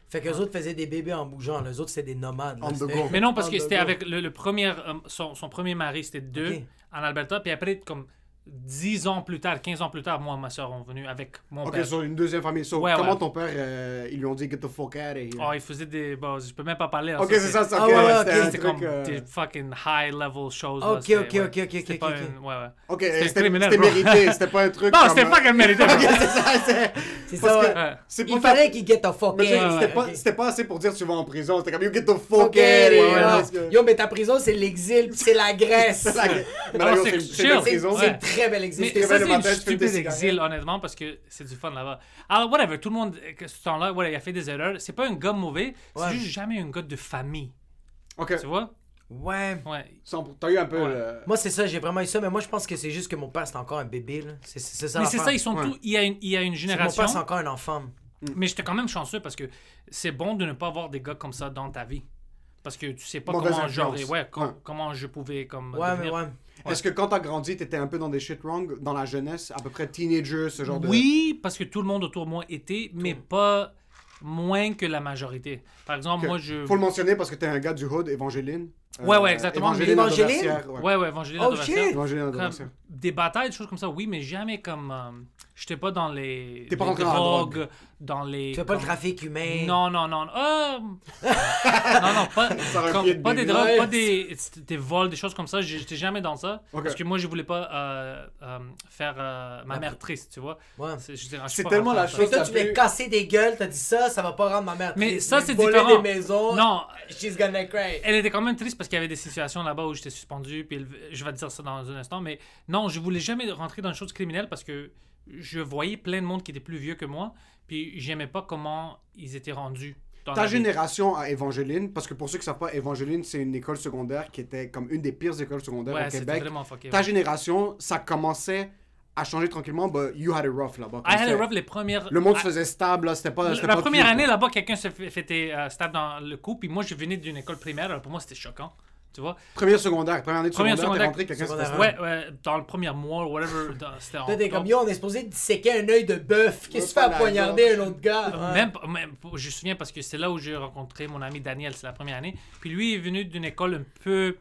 Fait qu'eux autres faisaient des bébés en bougeant. Les autres, c'était des nomades. là. On the C'était- go. Mais non, parce On que the c'était go. avec le premier... son premier mari, c'était 2 Ok. en Alberta. Puis après, comme 10 ans plus tard, 15 ans plus tard, moi et ma soeur sont venus avec mon Ok, père. sur une deuxième famille. So, Ouais, comment ouais. ton père, ils lui ont dit get the fuck out of here? Oh, il faisait des... Bon, je peux même pas parler. hein, Ok, c'est ça, c'est Ah ok. ouais, ouais, c'était ok. un C'était truc, comme des fucking high-level shows. là, Ok, c'était- ok, ouais. ok, ok, C'était ok, pas ok. un- ouais, ouais. Ok, C'était c'était criminel, c'était bro. mérité, c'était pas un truc Non, comme... c'était pas qu'elle méritait. Ok, bro. c'est ça, C'est parce ça, que ouais. Ouais. c'est Il pas fallait qu'il get the fuck Mais in. c'était Ouais, pas, ok. c'était pas assez pour dire tu vas en prison. C'était comme you get the fuck Ok, out. les Ouais, gars. parce que- Yo, mais ta prison, c'est l'exil, pis c'est la Grèce. C'est la- Mais Ah, là, yo, c'est c'est chill. une C'est prison. c'est une très belle exil. Mais C'était ça, réveilles c'est le une matin, tu fumes des stupide cigarettes. exil, honnêtement, parce que c'est du fun là-bas. Alors, whatever, tout le monde, que ce temps-là, ouais, il a fait des erreurs. C'est pas un gars mauvais, Ouais. c'est juste jamais un gars de famille. Ok, Tu vois? Ouais. Ouais. t'as eu un peu... Ouais. Moi, c'est ça, j'ai vraiment eu ça, mais moi, je pense que c'est juste que mon père, c'est encore un bébé, là. C'est ça. Mais c'est l'affaire. ça, ils sont Ouais. tous. Il y a une C'est que Mon génération. père, c'est encore un enfant. Mais j'étais quand même chanceux parce que c'est bon de ne pas avoir des gars comme ça dans ta vie. Parce que tu sais pas Mauvaise comment influence. j'aurais. Ouais. Comment je pouvais comme. Ouais, mais devenir. ouais. Est-ce que quand t'as grandi, t'étais un peu dans des shit wrong dans la jeunesse, à peu près teenager, ce genre de... Oui, parce que tout le monde autour de moi était, mais pas moins que la majorité. Par exemple, Ok. moi je. Faut le mentionner parce que t'es un gars du hood, Évangéline. Ouais, exactement. Évangéline Évangéline? Adversaire, ouais. Ouais, Evangeline Oh, Adversaire. shit! Évangéline Comme Adversaire. des batailles, des choses comme ça, oui, mais jamais comme. J'étais pas dans les. T'es pas les rentré dans la drogues, dans les. Tu fais pas le comme- trafic humain. Non, non, non. Non, pas, Ça aurait pu être pas des bébé. drogues, Ouais. pas des vols, des choses comme ça. J'étais jamais dans ça. Ok. Parce que moi, je voulais pas faire ma mère triste, tu vois. Ouais. C'est tellement la chose- Mais toi, Ça tu voulais peut- casser des gueules, t'as dit ça va pas rendre ma mère Mais triste. ça, c'est voler différent. des maisons, Non, she's gonna cry. elle était quand même triste parce qu'il y avait des situations là-bas où j'étais suspendu, puis je vais te dire ça dans un instant, mais non, je voulais jamais rentrer dans une chose criminelle parce que je voyais plein de monde qui était plus vieux que moi, puis j'aimais pas comment ils étaient rendus. Ta génération à Evangeline, parce que pour ceux qui ne savent pas, Evangeline, c'est une école secondaire qui était comme une des pires écoles secondaires au Québec. Vraiment fucké, Ta génération, ça commençait à changer tranquillement, but you had it rough là-bas. I had it rough les premières... Le monde se faisait stable, là, c'était pas... La première année, là-bas, quelqu'un se fait stable dans le coup, puis moi, je venais d'une école primaire, alors pour moi, c'était choquant. Tu vois? Première année de secondaire, t'es rentré, quelqu'un se fait stable. Ouais, dans le premier mois, whatever, c'était en... T'es comme, yo, on est supposé disséquer un œil de bœuf. Qu'est-ce que tu fais à poignarder un autre gars? Même, je me souviens parce que c'est là où j'ai rencontré mon ami Daniel, c'est la première année. Puis lui est venu d'une école un peu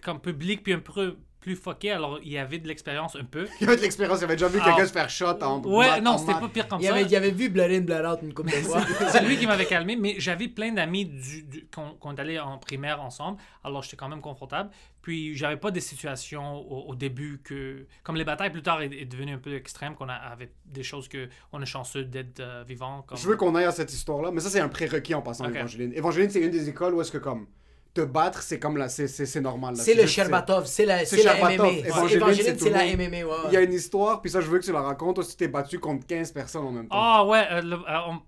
comme publique, puis un peu plus fucké, alors il avait de l'expérience un peu. Il avait de l'expérience, il avait déjà vu quelqu'un se faire shot en... Ouais, non, c'était pas pire comme ça. Il avait vu Blood In, Blood Out une couple de fois. C'est lui qui m'avait calmé, mais j'avais plein d'amis qu'on est allés en primaire ensemble, alors j'étais quand même confortable. Puis j'avais pas des situations au début que... Comme les batailles plus tard est devenu un peu extrême, qu'on avait des choses qu'on est chanceux d'être vivant. Comme... Je veux qu'on aille à cette histoire-là, mais ça c'est un prérequis en passant à Evangeline. Evangeline, c'est une des écoles où est-ce que comme... Te battre, c'est comme là, c'est normal. C'est le Sherbatov, c'est la MMA. Evangeline, c'est la MMA. Il y a une histoire, puis ça, je veux que tu la racontes. Aussi, tu t'es battu contre 15 personnes en même temps. Ah ouais,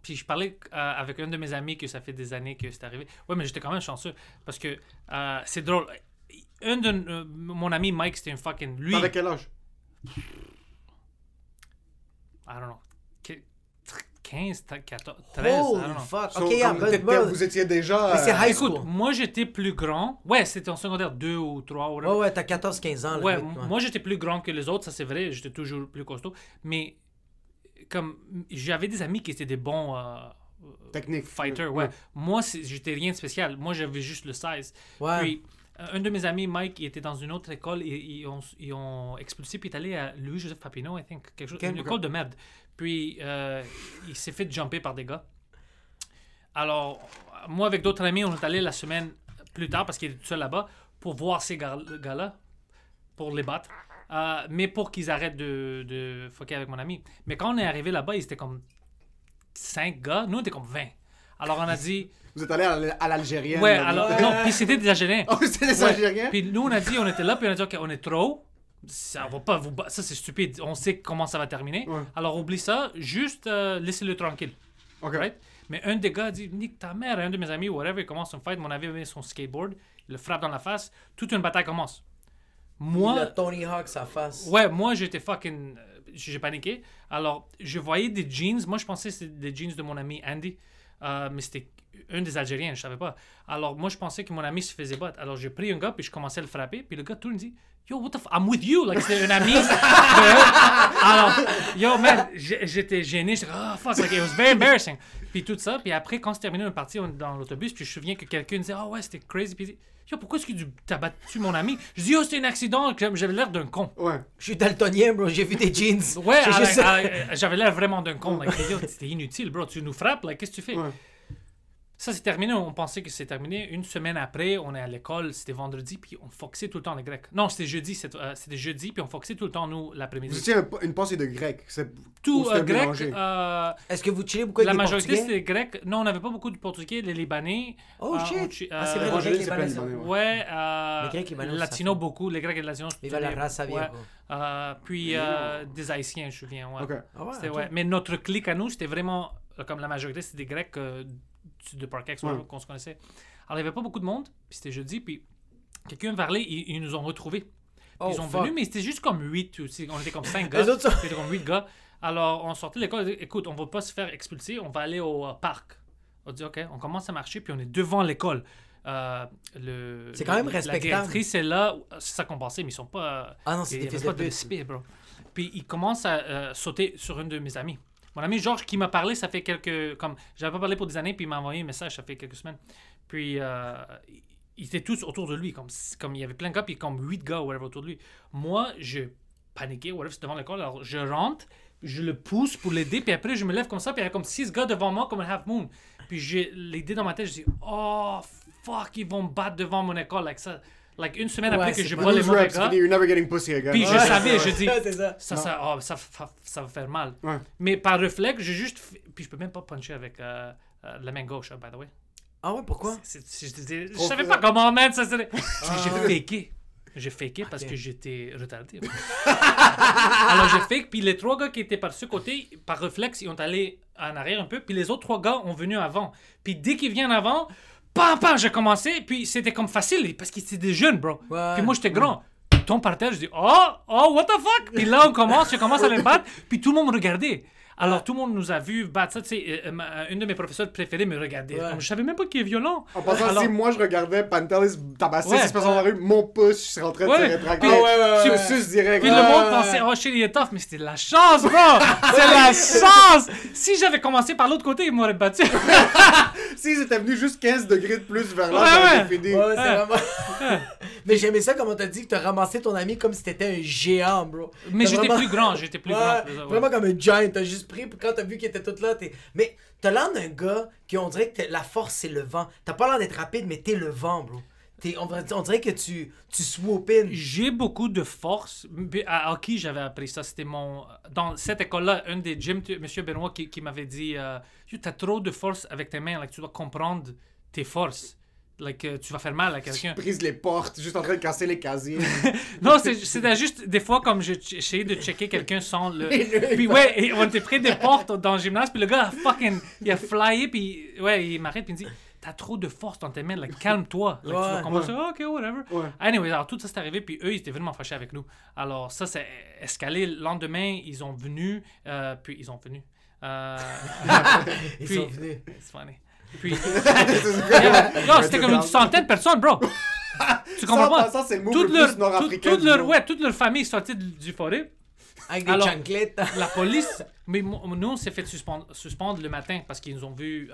puis je parlais avec un de mes amis que ça fait des années que c'est arrivé. Ouais, mais j'étais quand même chanceux parce que c'est drôle. Un de mon ami Mike, c'était un fucking. Lui. Avec quel âge? I don't know. 15, 14, 13, Holy I don't know. fuck. So, Ok, yeah, vous étiez déjà... Mais c'est high school. Écoute, moi j'étais plus grand. Ouais, c'était en secondaire 2 ou 3. Ouais, t'as 14-15 ans. Ouais, moi j'étais plus grand que les autres, ça c'est vrai, j'étais toujours plus costaud. Mais comme j'avais des amis qui étaient des bons techniques fighters, ouais. Moi, j'étais rien de spécial. Moi j'avais juste le size. Ouais. Puis un de mes amis, Mike, il était dans une autre école, ils ont expulsé, puis il est allé à Louis-Joseph Papineau, I think, quelque chose, une école de merde. Puis il s'est fait jumper par des gars. Alors, moi avec d'autres amis, on est allé la semaine plus tard, parce qu'il était tout seul là-bas, pour voir ces gars-là, pour les battre. Mais pour qu'ils arrêtent de fucker avec mon ami. Mais quand on est arrivé là-bas, ils étaient comme 5 gars, nous on était comme 20. Alors on a dit... Vous êtes allé à l'Algérienne. Ouais, alors, non, puis c'était des Algériens. Oh, c'était des Algériens? Puis nous on a dit, on était là, puis on a dit, ok, on est trop. Ça va pas vous ça c'est stupide, on sait comment ça va terminer. Ouais. Alors oublie ça, juste laissez-le tranquille. Ok. Right? Mais un des gars a dit, nique ta mère, un de mes amis, whatever, il commence un fight, mon ami met son skateboard, il le frappe dans la face, toute une bataille commence. Moi, il a Tony Hawk sa face. Ouais, moi j'étais fucking... j'ai paniqué. Alors, je voyais des jeans, moi je pensais que c'était des jeans de mon ami Andy, mais c'était un des Algériens, je savais pas. Alors, moi je pensais que mon ami se faisait battre. Alors, j'ai pris un gars, puis je commençais à le frapper, puis le gars tourne et dit, yo, what the fuck, I'm with you, like c'était un ami. Alors, yo man, j'étais gêné, j'étais oh fuck, like it was very embarrassing. Puis tout ça, puis après quand c'est terminé, on est parti dans l'autobus, puis je me souviens que quelqu'un disait oh ouais, c'était crazy, puis il dit yo, pourquoi est-ce que tu as battu mon ami? Je dis yo, c'était un accident, j'avais l'air d'un con. Ouais. Je suis daltonien, bro, j'ai vu des jeans. Ouais, j'avais l'air vraiment d'un con, like yo, c'était inutile, bro, tu nous frappes, like qu'est-ce que tu fais? Ouais. Ça, c'est terminé. On pensait que c'est terminé. Une semaine après, on est à l'école. C'était vendredi, puis on foxait tout le temps les Grecs. Non, c'était jeudi. C'était jeudi, puis on foxait tout le temps, nous, l'après-midi. Vous étiez une pensée de Grec. Tout grec. Est-ce que vous chillez beaucoup avec la les majorité, Portugais? c'était grec. Non, on n'avait pas beaucoup de Portugais. Les Libanais. Oh, shit! c'est vrai, les Grecs et les Libanais. Ouais. Les Grecs et les Libanais. Latinos, beaucoup. Les Grecs et les Latinos. Viva la race viejo. Puis des Haïtiens, je me souviens. Ouais. Okay. Ouais. Mais notre clique à nous, c'était vraiment... Comme la majorité, c'était des Grecs... de Parkex qu'on se connaissait. Alors, il n'y avait pas beaucoup de monde, puis c'était jeudi, puis quelqu'un parlait, ils nous ont retrouvés. Ils sont venus, mais c'était juste comme 8 aussi. On était comme 5 gars. C'était comme 8 gars. Alors, on sortait de l'école, écoute, on ne va pas se faire expulser, on va aller au parc. On dit, OK, on commence à marcher, puis on est devant l'école. C'est quand même respectable. La directrice est là, c'est ça qu'on pensait, mais ils sont pas... Ah non, c'est des fils de pute. Respect, bro. Puis ils commencent à sauter sur un de mes amis. Mon ami Georges qui m'a parlé, ça fait quelques... Comme, j'avais pas parlé pour des années, puis il m'a envoyé un message, ça fait quelques semaines. Puis, ils étaient tous autour de lui, comme il y avait plein de gars, puis comme 8 gars, whatever, autour de lui. Moi, je paniquais, whatever, c'est devant l'école, alors je rentre, je le pousse pour l'aider, puis après, je me lève comme ça, puis il y a comme 6 gars devant moi, comme un half moon. Puis j'ai l'idée dans ma tête, je dis, oh, fuck, ils vont me battre devant mon école, like ça. Like une semaine après que je vois les mauvais gars. You're never getting pussy again. Puis je savais, je dis, ça va faire mal. Ouais. Mais par réflexe, j'ai juste. Puis je peux même pas puncher avec la main gauche, by the way. Ah ouais, pourquoi? Je savais pas comment, man. Ça, j'ai faké. J'ai faké parce que j'étais retardé. Alors j'ai fake, puis les 3 gars qui étaient par ce côté, par réflexe, ils ont allé en arrière un peu, puis les autres 3 gars ont venu avant. Puis dès qu'ils viennent avant, pam, j'ai commencé, puis c'était comme facile, parce qu'ils étaient des jeunes, bro. Ouais. Puis moi, j'étais grand. Puis tombe par terre, je dis, oh, what the fuck? Puis là, je commence à les battre, puis tout le monde me regardait. Alors, tout le monde nous a vu battre ça. Tu sais, une de mes professeurs préférés me regardait. Ouais. Comme, je savais même pas qu'il est violent. En passant, Alors, si moi je regardais Pantelis tabasser Ouais. 6 personnes dans la rue, mon pouce, je serais en train de Ouais. se rétracter. Puis- Tu me ouais. suces direct. Puis le monde pensait, oh shit, il est tough, mais c'était la chance, bro! C'est la chance! Si j'avais commencé par l'autre côté, ils m'auraient battu. S'ils étaient venus juste 15 degrés de plus vers là, Ouais, ça aurait ouais. été fini. Ouais, c'est vraiment. Mais j'aimais ça, comme on t'a dit, que t'as ramassé ton ami comme si t'étais un géant, bro. Mais T'as j'étais vraiment- plus grand, j'étais plus Ouais, grand. que ça, ouais. Vraiment comme un giant. T'as juste pris, puis quand t'as vu qu'il était tout là, t'es. Mais t'as l'air d'un gars qui, on dirait que la force, c'est le vent. T'as pas l'air d'être rapide, mais t'es le vent, bro. On dirait que tu swoop in. J'ai beaucoup de force. À qui j'avais appris ça? C'était mon. Dans cette école-là, un des gyms, M. Benoît, qui m'avait dit tu as trop de force avec tes mains, like, tu dois comprendre tes forces. Like, tu vas faire mal à quelqu'un. Tu brises les portes, juste en train de casser les casiers. Non, c'était juste des fois comme j'essayais de checker quelqu'un sans le. Puis ouais, et on était près des portes dans le gymnase, puis le gars il a flyé, puis ouais, il m'arrête, puis il me dit t'as trop de force dans tes mains, like, calme-toi. Like, tu vas commencer, ok, whatever. Ouais. Anyway, alors tout ça c'est arrivé, puis eux ils étaient vraiment fâchés avec nous. Alors ça c'est escalé. Le lendemain, ils ont venu, puis ils ont venu. Ils puis, sont venus. c'est funny. Puis, non, c'était comme une centaine de personnes, bro. Tu comprends pas? Ça, c'est le move Toute le leur, plus nord-africain. toute du leur, monde. ouais, toute leur famille est sortie du forêt. Avec des Alors, chanclettes. La police, mais nous on s'est fait suspendre le matin parce qu'ils nous ont vu.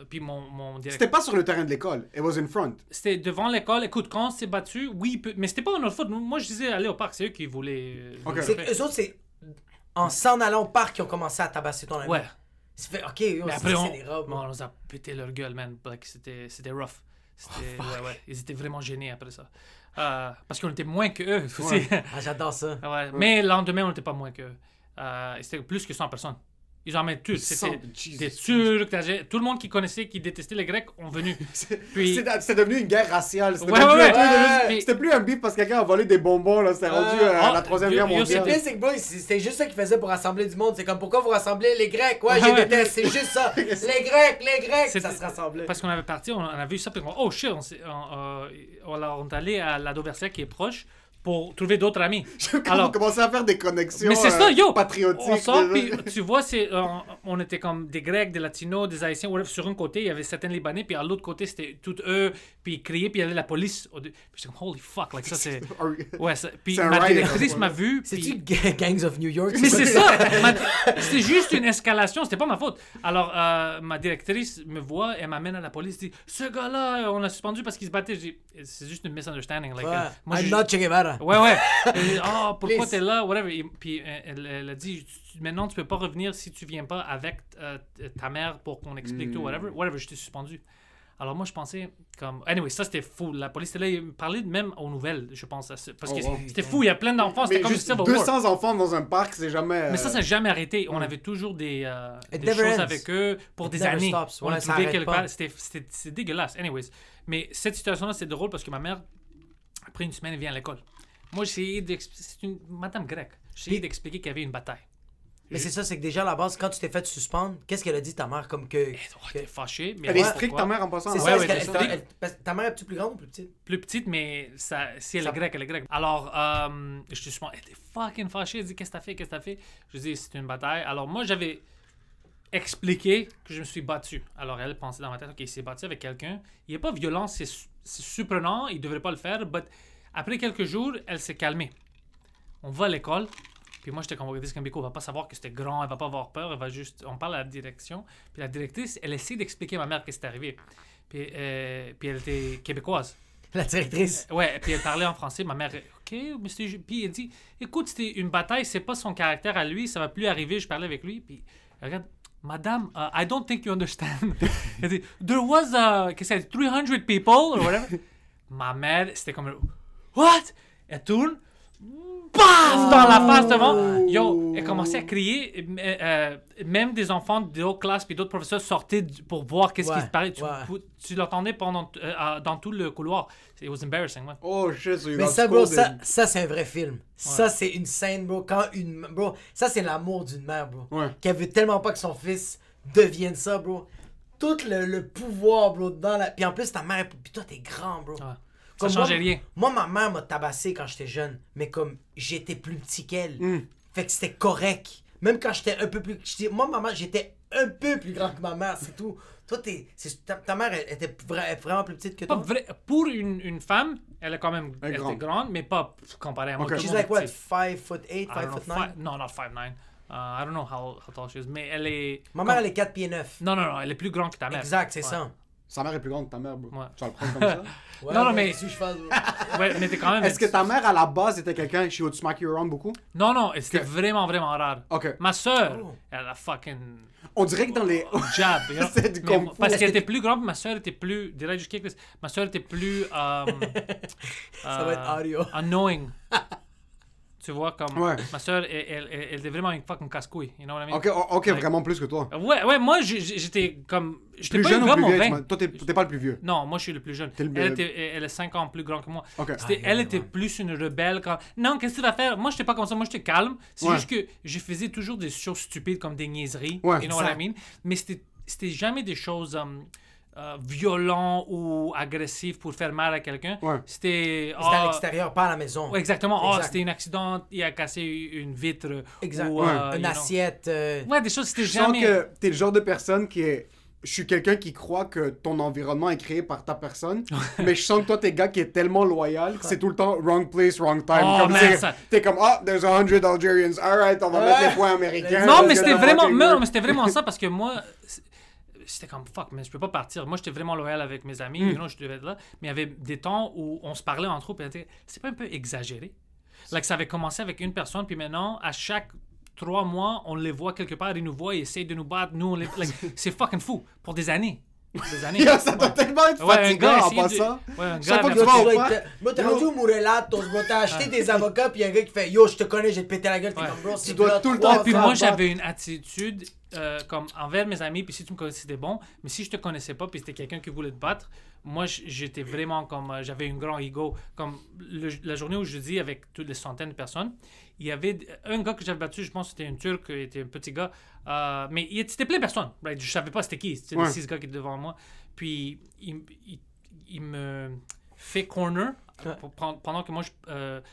Puis mon directeur. C'était pas sur le terrain de l'école. It was in front. C'était devant l'école. Écoute, quand on s'est battu, oui, mais c'était pas notre faute. Moi je disais aller au parc, c'est eux qui voulaient. Ok. C'est eux autres, c'est en s'en allant au parc qu'ils ont commencé à tabasser ton ami. Ouais. C'est fait, ok, Mais après, c'est des robes. on nous a pété leur gueule, man. Like, c'était rough. Ouais. Ils étaient vraiment gênés après ça. Parce qu'on était moins que eux. aussi. Ah, j'adore ça. Ouais. Mais le lendemain, on n'était pas moins qu'eux. C'était plus que 100 personnes. Ils en mettent tous. C'était Jesus. des Turcs. Tout le monde qui connaissait, qui détestait les Grecs, ont venu. Puis- C'est devenu une guerre raciale. C'était Ouais, devenu ouais, un truc de ouais. juste- C'était plus un beef parce que quelqu'un a volé des bonbons. Là. C'était rendu à la Troisième Guerre Le mondiale. pire, c'est que bro, c'était juste ça qu'ils faisaient pour rassembler du monde. C'est comme pourquoi vous rassemblez les Grecs? Ouais, je Ouais. déteste, c'est juste ça. Les Grecs, ça se rassemblait. Parce qu'on avait parti, on a vu ça, puis on oh shit, on est allé à la Dauversière qui est proche pour trouver d'autres amis. On commençait à faire des connexions Mais c'est ça, yo! patriotiques. On sort, déjà. puis tu vois, on était comme des Grecs, des Latinos, des Haïtiens. Whatever. Sur un côté, il y avait certains Libanais, puis à l'autre côté, c'était tous eux, puis ils criaient, puis il y avait la police. Puis j'étais comme, holy fuck, like ça, c'est. Ouais, puis C'est un ma riot, directrice ça, m'a ouais. vu. C'est-tu Puis... Gangs of New York? Mais c'est ça! C'était juste une escalation, c'était pas ma faute. Alors, ma directrice me voit, elle m'amène à la police, dit ce gars-là, on l'a suspendu parce qu'il se battait. Je dis, c'est juste une misunderstanding. Like, Ouais. moi, I'm je- not Che Guevara. Ouais. Elle dit, oh, pourquoi Please. t'es là? Whatever. Et puis elle a dit, maintenant tu peux pas revenir si tu viens pas avec ta mère pour qu'on explique tout, whatever. Whatever, je t'ai suspendu. Alors moi je pensais comme... Anyway, ça c'était fou. La police était là, ils me parlaient même aux nouvelles, je pense. Parce que Oh, wow. c'était fou, il y a plein d'enfants, Mais c'était comme juste Civil War. 200 enfants dans un parc, c'est jamais. Mais ça n'a jamais arrêté. On avait toujours des never choses ends. avec eux pour It des never années. stops. On Ouais, a ça trouvé arrête quelque pas. part. C'était dégueulasse. Anyways. Mais cette situation-là, c'est drôle parce que ma mère, après une semaine, elle vient à l'école. Moi, j'ai essayé d'expliquer. C'est une madame grecque. J'ai essayé d'expliquer qu'il y avait une bataille. Mais c'est ça, c'est que déjà à la base, quand tu t'es fait suspendre, qu'est-ce qu'elle a dit ta mère comme que. Elle était fâchée. Mais Elle est ouais, stricte, pourquoi? ta mère, en passant. C'est hein? ça, Ouais, est-ce ouais, qu'elle- c'est ça. parce que ta mère est-tu plus grande ou plus petite? Plus petite, mais si elle Ça- est grecque, elle est grecque. Alors, je te suis elle était fucking fâchée. Elle dit, qu'est-ce que t'as fait? Je dis, c'est une bataille. Alors, moi, j'avais expliqué que je me suis battu. Alors, elle pensait dans ma tête, ok, il s'est battu avec quelqu'un. Il n'est pas violent, c'est surprenant, il devrait pas le faire. But après quelques jours, elle s'est calmée. On va à l'école. Puis moi, j'étais comme, this Gambiko va pas savoir que c'était grand, elle va pas avoir peur, elle va juste... On parle à la direction. Puis la directrice, elle essaie d'expliquer à ma mère qu'est-ce qui est arrivé. Puis elle était québécoise. La directrice. Ouais, puis elle parlait en français. Ma mère, ok, mais c'était... Puis elle dit, écoute, c'était une bataille, c'est pas son caractère à lui, ça va plus arriver, je parlais avec lui. Puis elle regarde, Madame, I don't think you understand. Elle dit, there was, qu'est-ce que c'est, 300 people, or whatever. Ma mère, c'était comme, what? Elle tourne, paf, dans la face devant. Yo, elle commençait à crier. Même des enfants d'autres classes puis d'autres professeurs sortaient pour voir qu'est-ce qui se parlait. Tu l'entendais dans tout le couloir. It was embarrassing, ouais. Oh shit, so you Mais got ça, bro, scolded. ça c'est un vrai film. Ça, c'est une scène, bro. Bro, ça, c'est l'amour d'une mère, bro. Ouais. Qu'elle veut tellement pas que son fils devienne ça, bro. Tout le pouvoir, bro, dans la... Puis en plus, ta mère... Puis toi, t'es grand, bro. Ouais. Ça Comme changeait moi, rien. Moi, ma mère m'a tabassé quand j'étais jeune. Mais comme, j'étais plus petit qu'elle. Fait que c'était correct. Même quand j'étais un peu plus... Moi, maman, j'étais un peu plus grand que ma mère, c'est tout. Toi, ta mère, elle était vraiment plus petite que toi? Pour une femme, elle est quand même Elle est était grande. grande, mais pas comparée à moi. Okay. Tout le She's monde like, est what, petit. 5'8", 5'9"? No, not 5'9". I don't know how tall she is, mais elle est... Ma mère, elle est 4 pieds 9. Non, elle est plus grande que ta mère. Exact, c'est Ouais. ça. Sa mère est plus grande que ta mère, bro. Ouais. Tu vas le prendre comme ça? Ouais, Non, ouais, mais- si je fais... Ouais, mais t'es quand même... Est-ce que ta mère, à la base, était quelqu'un, she would smack you around beaucoup? Non, c'était Ok. vraiment rare. Ok. Ma soeur, Oh. elle a fucking On dirait que dans les... jab. You know? C'est du Mais kung fu. parce qu'elle était plus grande, ma soeur était plus... Did I just kick this? Ma soeur était plus... Ça va être audio. Annoying. Tu vois, comme... Ouais. Ma soeur, elle était vraiment une fucking casse-couille. You know what I mean? Ok, Like- vraiment plus que toi. Ouais, moi, j'étais comme... J'étais Plus pas jeune un ou gars plus vieux? mauvais. Toi, t'es pas le plus vieux. Non, moi, je suis le plus jeune. T'es le- Elle est 5 ans plus grande que moi. Ok. Elle était plus une rebelle. Non, qu'est-ce que tu vas faire? Moi, j'étais pas comme ça. Moi, j'étais calme. C'est Ouais. juste que je faisais toujours des choses stupides comme des niaiseries. Ouais, You know what I exact. mean? Mais c'était jamais des choses violentes ou agressives pour faire mal à quelqu'un. Ouais. C'était... C'était à l'extérieur, pas à la maison. Ouais, exactement. Exact. C'était un accident. Il a cassé une vitre. Exact. Ou, Ouais. Une you know. assiette. Ouais, des choses, c'était Je sens jamais... que t'es le genre de personne qui est... Je suis quelqu'un qui croit que ton environnement est créé par ta personne, mais je sens que toi, t'es gars qui est tellement loyal que c'est tout le temps wrong place, wrong time. Oh, Comme man, c'est- ça- T'es comme, ah, there's 100 Algerians, alright, on va mettre les points américains. Non, Let's mais get c'était the vraiment, fucking non, work. mais c'était vraiment ça parce que moi, c'était comme fuck, mais je peux pas partir. Moi, j'étais vraiment loyal avec mes amis, you know, je devais être là. Mais il y avait des temps où on se parlait entre eux, puis on était, c'est pas un peu exagéré. Like, ça avait commencé avec une personne, puis maintenant, à chaque 3 mois, on les voit quelque part, ils nous voient, ils essayent de nous battre. Nous, on les, like, c'est fucking fou pour des années. Des années. Yo, ça doit tellement être Ouais, un fatigant gars en essayait passant. Ouais, un Chaque gars fois que avait- tu vas au Bro, parc, t'es yo, rendu au Mourelatos, bro. T'as acheté des avocats, puis y a un gars qui fait Yo, je te connais, je vais te péter la gueule. T'es Ouais. comme, bro, Tu dois tout le temps Puis faire moi, battre. j'avais une attitude comme envers mes amis, puis si tu me connaissais, c'était bon. Mais si je te connaissais pas, puis c'était quelqu'un qui voulait te battre, moi, j'étais vraiment comme... j'avais un grand ego. Comme la journée où je dis avec toutes les centaines de personnes, il y avait un gars que j'avais battu, je pense que c'était un Turc, il était un petit gars. Mais c'était plein de personnes. Right? Je savais pas c'était qui. C'était Ouais. les 6 gars qui étaient devant moi. Puis il me fait corner pendant que moi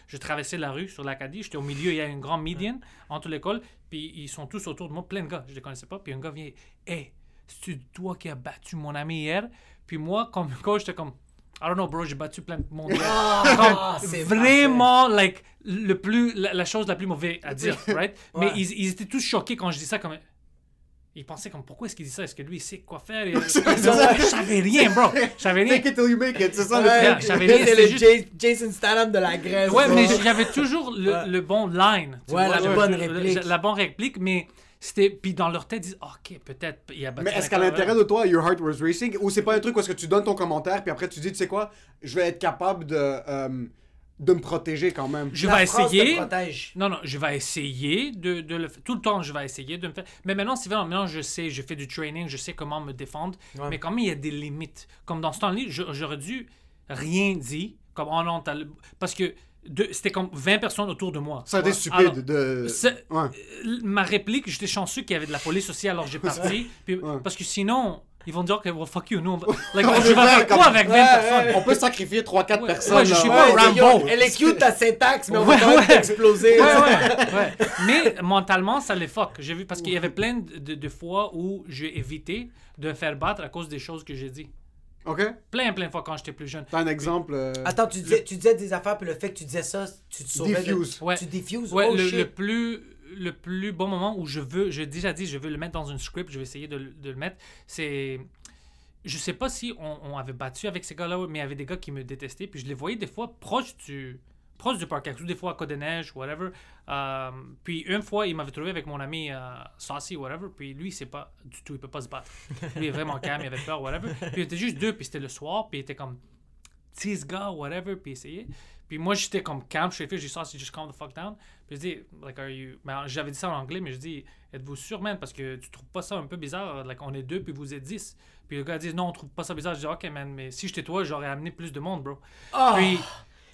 je traversais la rue sur l'Acadie. J'étais au milieu, il y a une grande median entre l'école, puis ils sont tous autour de moi, plein de gars, je les connaissais pas. Puis un gars vient, hey, c'est toi qui as battu mon ami hier? Puis moi, comme coach, j'étais comme, I don't know, bro, j'ai battu plein de monde hier. Ah, Comme, c'est vraiment, like, la chose la plus mauvaise à dire, right? Mais Ouais. ils étaient tous choqués quand je dis ça, comme. Ils pensaient comme, pourquoi est-ce qu'il dit ça? Est-ce que lui, il sait quoi faire? Et- ça. Je savais rien, bro. Je savais rien. Fake it till you make it, c'est ça le Ouais, truc. j'avais c'est dit, le c'était Jason Statham de la Grèce. Ouais, bro. mais j'avais toujours Ouais. le bon line. tu Ouais, vois, la j'avais bonne toujours- réplique. La bonne réplique, mais c'était. Puis dans leur tête, ils disent, ok, peut-être, il a battu. Mais est-ce un qu'à gars, l'intérieur de toi, your heart was racing, ou c'est pas un truc où est-ce que tu donnes ton commentaire, puis après tu dis, tu sais quoi, je vais être capable de me protéger quand même. Je La vais France te essayer. protège. Non, je vais essayer de le faire. Tout le temps, je vais essayer de me faire. Mais maintenant, c'est vrai, maintenant, je sais, je fais du training, je sais comment me défendre. Ouais. Mais quand même, il y a des limites. Comme dans ce temps-là, j'aurais dû rien dire. Comme, oh non, parce que c'était comme 20 personnes autour de moi. Ça a été Ouais. stupide Alors, de... c'est- Ouais. Ma réplique, j'étais chanceux qu'il y avait de la police aussi, alors j'ai parti. Puis, Ouais. parce que sinon, ils vont dire que, well, fuck you, nous, on va... Like, On je vais va faire comme- quoi avec 20 personnes? On peut sacrifier 3-4 Ouais, personnes. ouais, je là. suis pas Ouais, Rambo. yo, elle est cute ta syntaxe, mais on Ouais, va quand même ouais. t'exploser. Ouais. Mais mentalement, ça les fuck. J'ai vu parce qu'il y avait plein de fois où j'ai évité de me faire battre à cause des choses que j'ai dit. OK? Plein de fois quand j'étais plus jeune. T'as un exemple... Attends, tu disais des affaires, puis le fait que tu disais ça, tu te sauvais. Diffuse. Ouais. Tu diffuses. Ouais, Oh, le shit. plus bon moment où j'ai déjà dit, je veux le mettre dans une script, je vais essayer de le mettre, c'est... Je sais pas si on avait battu avec ces gars-là, mais il y avait des gars qui me détestaient, puis je les voyais des fois proches du parc, ou des fois à Côte-des-Neiges, whatever. Puis une fois, il m'avait trouvé avec mon ami Saucy, whatever, puis lui, c'est pas du tout, il peut pas se battre. Lui, il est vraiment calme, il avait peur, whatever. Puis il était juste deux, puis c'était le soir, puis il était comme... 10 gars, whatever, puis essayer. Puis moi, j'étais comme calme, je suis fait, j'ai dit, just calm the fuck down. Puis je dis, like, are you. Ben, j'avais dit ça en anglais, mais je dis, êtes-vous sûr, man, parce que tu trouves pas ça un peu bizarre? Like, on est 2, puis vous êtes 10. Puis le gars dit, non, on trouve pas ça bizarre. Je dis, ok, man, mais si j'étais toi, j'aurais amené plus de monde, bro. Oh, Puis.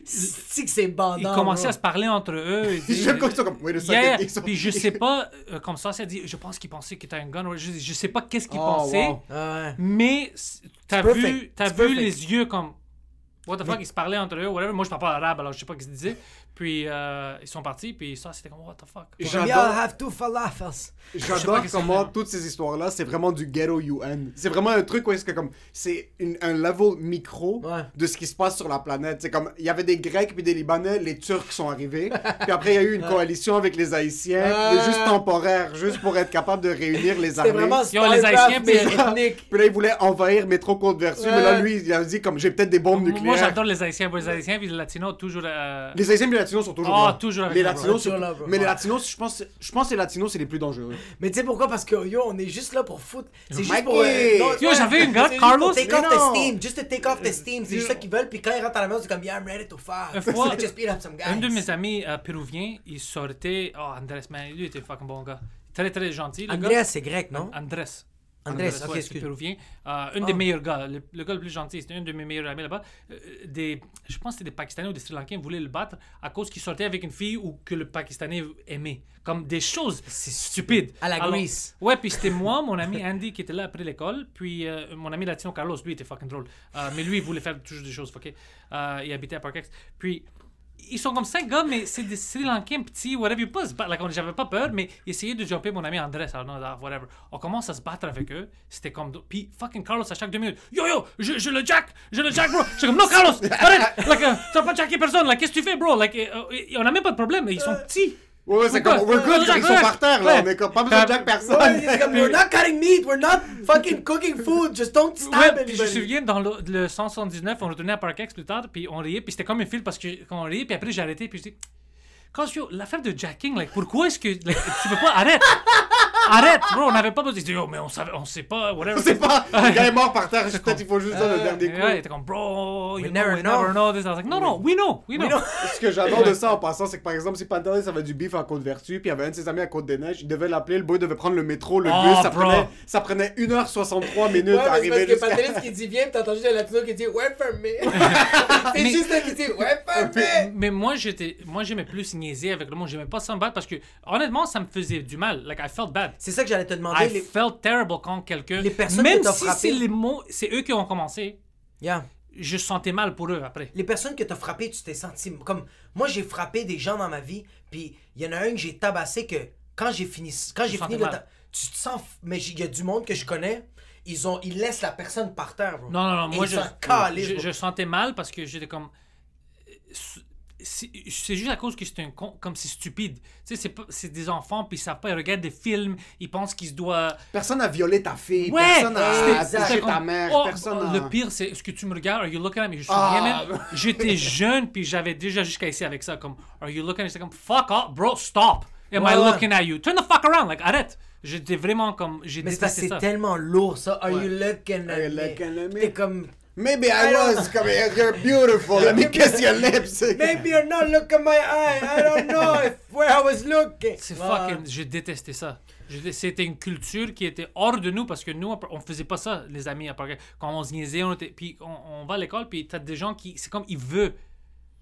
c'est que c'est bandant. Ils commençaient bro. à se parler entre eux. J'aime comme ça, comme, wait a second, Yeah, ils sont- puis je sais pas, comme ça, ça dit, je pense qu'il pensait que t'as un gun. Je sais pas qu'est-ce qu'il Oh, pensait, wow. Ouais. mais t'as C'est vu, perfect. t'as C'est vu perfect. les yeux comme, what the fuck, ils se parlaient entre eux, whatever. Moi, je parle pas arabe, alors je sais pas ce qu'ils disaient. Puis ils sont partis, puis ça, c'était comme, what the fuck. We J'adore- all have two falafels. Je sais pas J'adore qu'est-ce que comment c'est. toutes ces histoires-là, c'est vraiment du ghetto UN. C'est vraiment un truc où est-ce que comme c'est un level micro Ouais. de ce qui se passe sur la planète. C'est comme il y avait des Grecs puis des Libanais, les Turcs sont arrivés, puis après il y a eu une coalition avec les Haïtiens, mais juste temporaire, juste pour être capable de réunir les armées. C'est vraiment Yo, les Haïtiens, Starcraft, mais puis- ethnique. Puis là, il voulait envahir Métro Côte-Vertu, mais là, Ouais. lui, il a dit comme j'ai peut-être des bombes nucléaires. Moi, j'adore les Haïtiens, les Haïtiens, puis les Latinos, toujours. Les Haïtiens et les Latinos sont toujours Ah, là. toujours avec les moi, Latinos, bro. Toujours là, bro. mais les Ouais. Latinos, je pense que les Latinos, c'est les plus dangereux. Mais tu sais pourquoi? Parce que yo, on est juste là pour foutre. C'est juste Mikey! pour. Yo, j'avais une gars, c'est juste Carlos, pour take mais off the non. steam. Juste to take off the steam. C'est juste ça qu'ils veulent. Puis quand ils rentrent à la maison, c'est comme, yeah, I'm ready to fuck. Une fois, Let's just beat up some guys. un de mes amis péruviens, il sortait. Oh, Andrés, man, lui était fucking bon gars. Très, très gentil, le gars. Andreas, c'est grec, non? Andrés. Andrés, ok, ouais, c'est excuse. péruvien. Un des meilleurs gars, le gars le plus gentil, c'était un de mes meilleurs amis là-bas. Je pense que c'était des Pakistanais ou des Sri Lankais voulaient le battre à cause qu'il sortait avec une fille ou que le Pakistanais aimait. Comme des choses stupides. À la Alors, Grease. Ouais, puis c'était moi, mon ami Andy qui était là après l'école, puis mon ami latino Carlos, lui, était fucking drôle. Mais lui, il voulait faire toujours des choses fuckées. Il habitait à Parkex. Puis ils sont comme 5 gars, mais c'est des Sri Lankais petits, whatever. Pas se battre, like, j'avais pas peur, mais ils essayaient de jumper mon ami Andrés, alors, non, whatever. On commence à se battre avec eux. C'était comme. Puis fucking Carlos, à chaque 2 minutes, yo, je le jack, bro. J'étais comme, non, Carlos, arrête, like, tu vas pas jacker personne, like, qu'est-ce que tu fais, bro? Like, on a même pas de problème, ils sont petits. Ouais, c'est comme, Pourquoi? we're good, Jack, ils sont Jack. par terre, là, Ouais. on est comme, pas besoin de jack Ouais, personne. c'est comme, we're not cutting meat, we're not fucking cooking food, just don't stab Ouais, puis je me anybody. souviens, dans le 179, on retournait à Parkex plus tard, puis on riait, puis c'était comme un film parce que quand on riait, puis après j'ai arrêté, puis je dis, quand l'affaire de jacking, like, pourquoi est-ce que like, tu peux pas arrête, bro, on n'avait pas besoin. Il dit, yo, mais on sait pas, whatever. On sait pas, le gars est mort par terre, peut-être il faut juste donner le dernier coup. Ouais, il était comme, bro, we never never know this. I was like, no, we know. Ce que j'adore de ça en passant, c'est que par exemple, si Pantelis avait du beef à Côte-Vertu, puis il y avait un de ses amis à Côte-des-Neiges, il devait l'appeler, le boy devait prendre le métro, le Oh, bus, bro. ça prenait 1h63 minutes Ouais, à mais c'est parce arriver que jusqu'à... Patrice qui dit viens, pis t'entends juste un latino qui dit wait for me. C'est Mais- juste là qui dit wait for me. Mais moi, j'aimais plus niaiser avec le monde. J'aimais pas ça me battre parce que, honnêtement, ça me faisait du mal. Like, I felt bad. C'est ça que j'allais te demander. I felt terrible quand quelqu'un. Les personnes même que t'as si frappées- c'est eux qui ont commencé, Yeah. je sentais mal pour eux après. Les personnes que t'as frappées, tu t'es senti comme moi j'ai frappé des gens dans ma vie, puis il y en a un que j'ai tabassé que quand j'ai fini sentais le mal. tu te sens mais il y a du monde que je connais, ils laissent la personne par terre, bro. Non, Et moi, ils s'en calissent, bro. je sentais mal parce que j'étais comme. C'est juste à cause que c'est comme c'est stupide. Tu sais, c'est des enfants, puis ils savent pas, ils regardent des films, ils pensent qu'ils se doivent. Personne n'a violé ta fille, Ouais, personne n'a c'était touché comme, ta mère, oh, personne n'a... Le pire, c'est est-ce que tu me regardes? Are you looking at me? Je suis Ah. bien, man. J'étais jeune, puis j'avais déjà jusqu'à ici avec ça. Comme, are you looking at me? J'étais comme, fuck off, bro, stop. Am I Ouais, ouais. looking at you? Turn the fuck around, like, arrête. J'étais vraiment comme, j'ai Mais c'est parce que détesté c'est ça. tellement lourd ça. Are you looking Are you at me? looking at me? T'es comme Maybe I was, comme, you're beautiful, let me kiss your lips. maybe you're not looking at my eye. I don't know where I was looking. C'est fucking, j'ai détesté ça. C'était une culture qui était hors de nous parce que nous, on faisait pas ça, les amis. Quand on se niaisait, puis on va à l'école, puis t'as des gens qui, c'est comme, ils veulent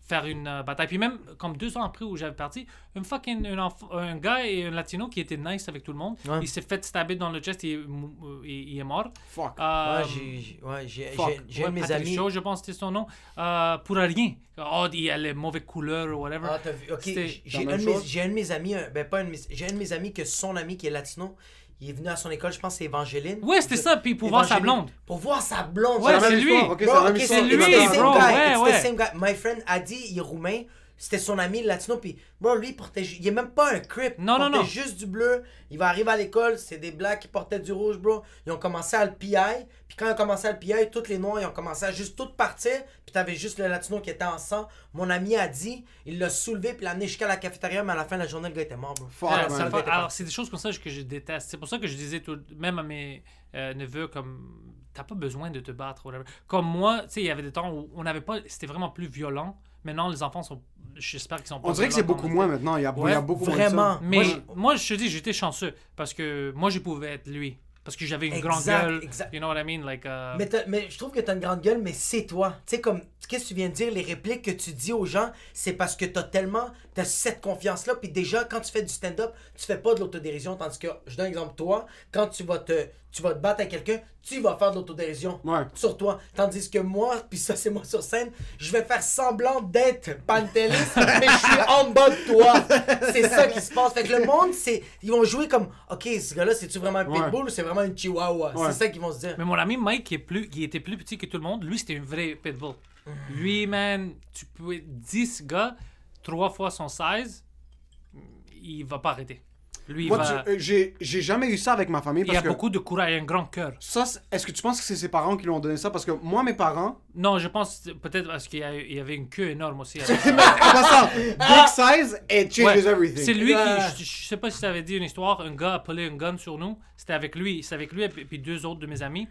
faire une bataille. Puis même, comme 2 ans après où j'avais parti, un gars et un latino qui était nice avec tout le monde, Ouais. il s'est fait stabber dans le chest et il est mort. Fuck. J'ai Fuck. un de mes amis. Patricio, je pense que c'était son nom, pour rien. Oh, il a les mauvaises couleurs ou whatever. Ah, t'as vu. Ok, C'était j'ai la un, même de mes- chose? j'ai un de mes amis, j'ai un de mes amis que son ami qui est latino, il est venu à son école, je pense que c'est Evangeline. Ouais, c'était ça, puis pour voir sa Evangeline. blonde. Pour voir sa blonde. Ouais, la même c'est lui. histoire, ok, Bro, c'est la même ok, histoire. c'est lui, it's the same bro, guy, ouais, it's ouais. the same guy. My friend Adi, il est roumain. c'était son ami le latino, puis bro, lui, il est même pas un crip. Non, il non. portait juste du bleu. Il va arriver à l'école, c'est des blacks qui portaient du rouge, bro. Ils ont commencé à le PI, puis quand ils ont commencé à le PI, tous les noirs, ils ont commencé à juste tout partir, puis t'avais juste le latino qui était en sang. Mon ami a dit, il l'a soulevé, puis l'a amené jusqu'à la cafétéria, mais à la fin de la journée, le gars était mort, bro. Fuck, Ouais, man. alors, c'est des choses comme ça que je déteste. C'est pour ça que je disais, même à mes neveux, comme, t'as pas besoin de te battre. Whatever. Comme moi, tu sais, il y avait des temps où on n'avait pas, c'était vraiment plus violent. Maintenant, les enfants sont, j'espère qu'ils sont pas On dirait que c'est violents beaucoup comme- moins maintenant. Il y a beaucoup vraiment. moins de ça. Mais moi, je te dis, j'étais chanceux parce que moi, je pouvais être lui. Parce que j'avais une grande gueule. Exact. You know what I mean? Like, Mais je trouve que t'as une grande gueule, mais c'est toi. Tu sais, comme, qu'est-ce que tu viens de dire, les répliques que tu dis aux gens, c'est parce que t'as cette confiance-là, puis déjà, quand tu fais du stand-up, tu fais pas de l'autodérision, tandis que, je donne un exemple, toi, quand tu vas te battre avec quelqu'un, tu vas faire de l'autodérision sur toi. Tandis que moi, puis ça c'est moi sur scène, je vais faire semblant d'être Pantelis, mais je suis en bas de toi. C'est ça qui se passe. Fait que le monde, ils vont jouer comme, ok, ce gars-là, c'est-tu vraiment un pitbull ou c'est vraiment une chihuahua? C'est ça qu'ils vont se dire. mais mon ami Mike, qui était plus petit que tout le monde, lui, c'était un vrai pitbull. Lui, man, tu peux 10 gars, 3 fois son size, il va pas arrêter. Lui, Moi, j'ai jamais eu ça avec ma famille il parce a que beaucoup de courage, il a un grand cœur. ça, est-ce que tu penses que c'est ses parents qui lui ont donné ça? Parce que moi, mes parents, Non, je pense peut-être parce qu'il y avait une queue énorme aussi. en passant, big size, it changes Ouais. everything. C'est lui Ah. qui, je sais pas si tu avais dit une histoire, un gars a appelé un gun sur nous. C'était avec lui et puis 2 autres de mes amis.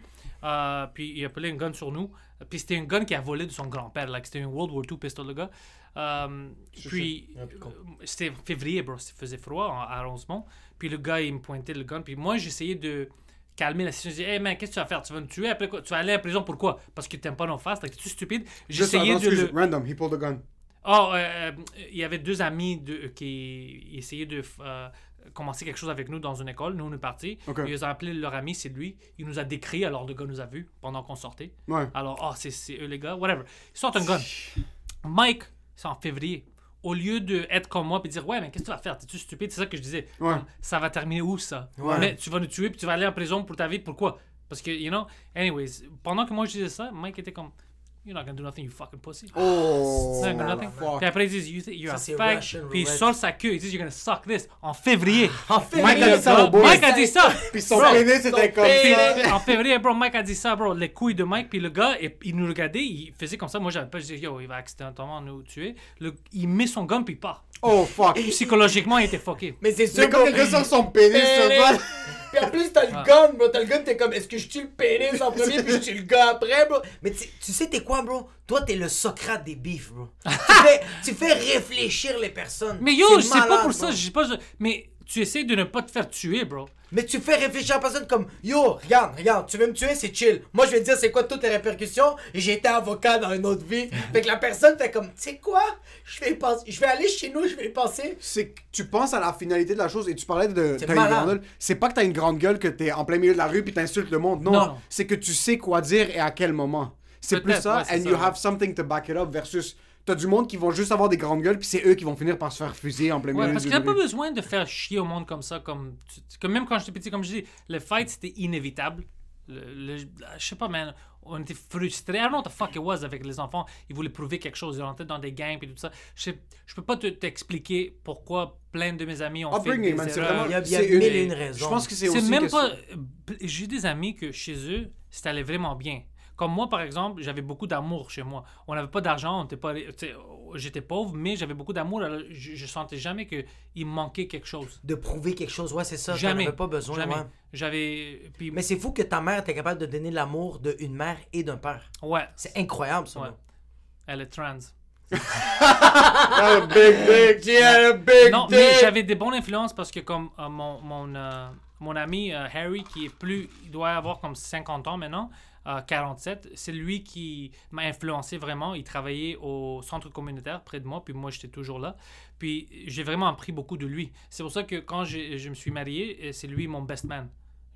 Puis il a appelé un gun sur nous. Puis c'était un gun qui a volé de son grand-père. Like, c'était un World War II pistol, le gars. Puis c'était février, bro. Il faisait froid à Rosemont. Puis le gars, il me pointait le gun. Puis moi, j'essayais de calmer la situation. Je disais, hey man, qu'est-ce que tu vas faire? Tu vas nous tuer? Après quoi? Tu vas aller en prison. Pourquoi? Parce que t'aimes pas nos faces. T'es-tu stupide? Juste J'essayais attends, de excuse, le... random, he pulled a gun. Oh, il y avait 2 amis qui essayaient de commencer quelque chose avec nous dans une école. Nous, on est partis. Ok. Ils ont appelé leur ami, c'est lui. Il nous a décrit, alors le gars nous a vus pendant qu'on sortait. Ouais. Alors, c'est eux les gars, whatever. Ils sortent un gun. Mike, c'est en février. Au lieu d'être comme moi et dire, ouais, mais qu'est-ce que tu vas faire? T'es-tu stupide? C'est ça que je disais. Ouais. Ça va terminer où, ça? Ouais. Mais tu vas nous tuer puis tu vas aller en prison pour ta vie. Pourquoi? Parce que, you know, anyways, pendant que moi je disais ça, Mike était comme, you're not gonna do nothing, you fucking pussy. Oh, C'est nothing. fuck. Puis après, ils disent, you're a Ça, c'est fag. Russian Puis ils roulette. sortent sa queue. Ils disent, you're gonna suck this. En février. En fait, Mike a dit ça au boy. Mike a dit ça. Puis son Bro, pénis c'était comme ça. Puis, en février, bro, Mike a dit ça, bro. Les couilles de Mike. Puis le gars, il nous regardait. Il faisait comme ça. Moi, j'avais pas. Je disais, yo, il va accidentellement nous tuer. Il met son gun, puis il part. Oh, fuck. Psychologiquement, il était fucké. mais c'est sûr C'est comme quelqu'un sur son pénis, ça. Puis en plus, t'as le gun, bro. T'as le gun, t'es comme, est-ce que je tue le pénis en premier, puis je tue le gars après, bro? Mais tu sais, t'es quoi, bro? Toi, t'es le Socrate des beefs, bro. tu fais réfléchir les personnes. Mais yo, c'est pas malade, pour ça. bro. Je sais pas. Mais tu essaies de ne pas te faire tuer, bro. Mais tu fais réfléchir la personne comme, yo, regarde, tu veux me tuer, c'est chill. Moi, je vais te dire c'est quoi toutes tes répercussions. Et j'ai été avocat dans une autre vie. Fait que la personne fait comme, tu sais quoi? Je vais aller chez nous, je vais y penser. C'est que tu penses à la finalité de la chose et tu parlais de C'est t'as une malade. grande gueule. C'est pas que t'as une grande gueule que t'es en plein milieu de la rue puis t'insultes le monde. Non, Non. c'est que tu sais quoi dire et à quel moment. C'est plus Peut-être, ça, ouais, c'est and ça, you ouais. have something to back it up versus t'as du monde qui vont juste avoir des grandes gueules puis c'est eux qui vont finir par se faire fusiller en plein Ouais, milieu parce d'une qu'il n'y a pas rue. besoin de faire chier au monde comme ça. Comme même quand j'étais petit, comme je dis, le fight, c'était inévitable. Je sais pas, man. On était frustrés. I don't know what the fuck it was avec les enfants. Ils voulaient prouver quelque chose. Ils rentraient dans des gangs et tout ça. Je peux pas t'expliquer pourquoi plein de mes amis ont fait Upbringing, des man, c'est erreurs. vraiment... Il y a c'est mille et une raisons. Je pense que c'est C'est aussi même que pas. J'ai des amis que chez eux, ça allait vraiment bien. Comme moi, par exemple, j'avais beaucoup d'amour chez moi. On n'avait pas d'argent, on était pas. J'étais pauvre, mais j'avais beaucoup d'amour. Alors je sentais jamais qu'il me manquait quelque chose. De prouver quelque chose, ouais, c'est ça. Jamais. T'en avais pas besoin, Jamais. ouais. J'avais. Puis, Mais c'est fou que ta mère était capable de donner l'amour d'une mère et d'un père. ouais. C'est incroyable, ça. Ouais. bro. Elle est trans. Ah, big dick, she had a big Non, dick. mais j'avais des bonnes influences parce que comme mon ami Harry, qui est plus, il doit avoir comme 50 ans maintenant, 47, c'est lui qui m'a influencé vraiment. Il travaillait au centre communautaire près de moi, puis moi j'étais toujours là. Puis j'ai vraiment appris beaucoup de lui. C'est pour ça que quand je me suis marié, c'est lui mon best man.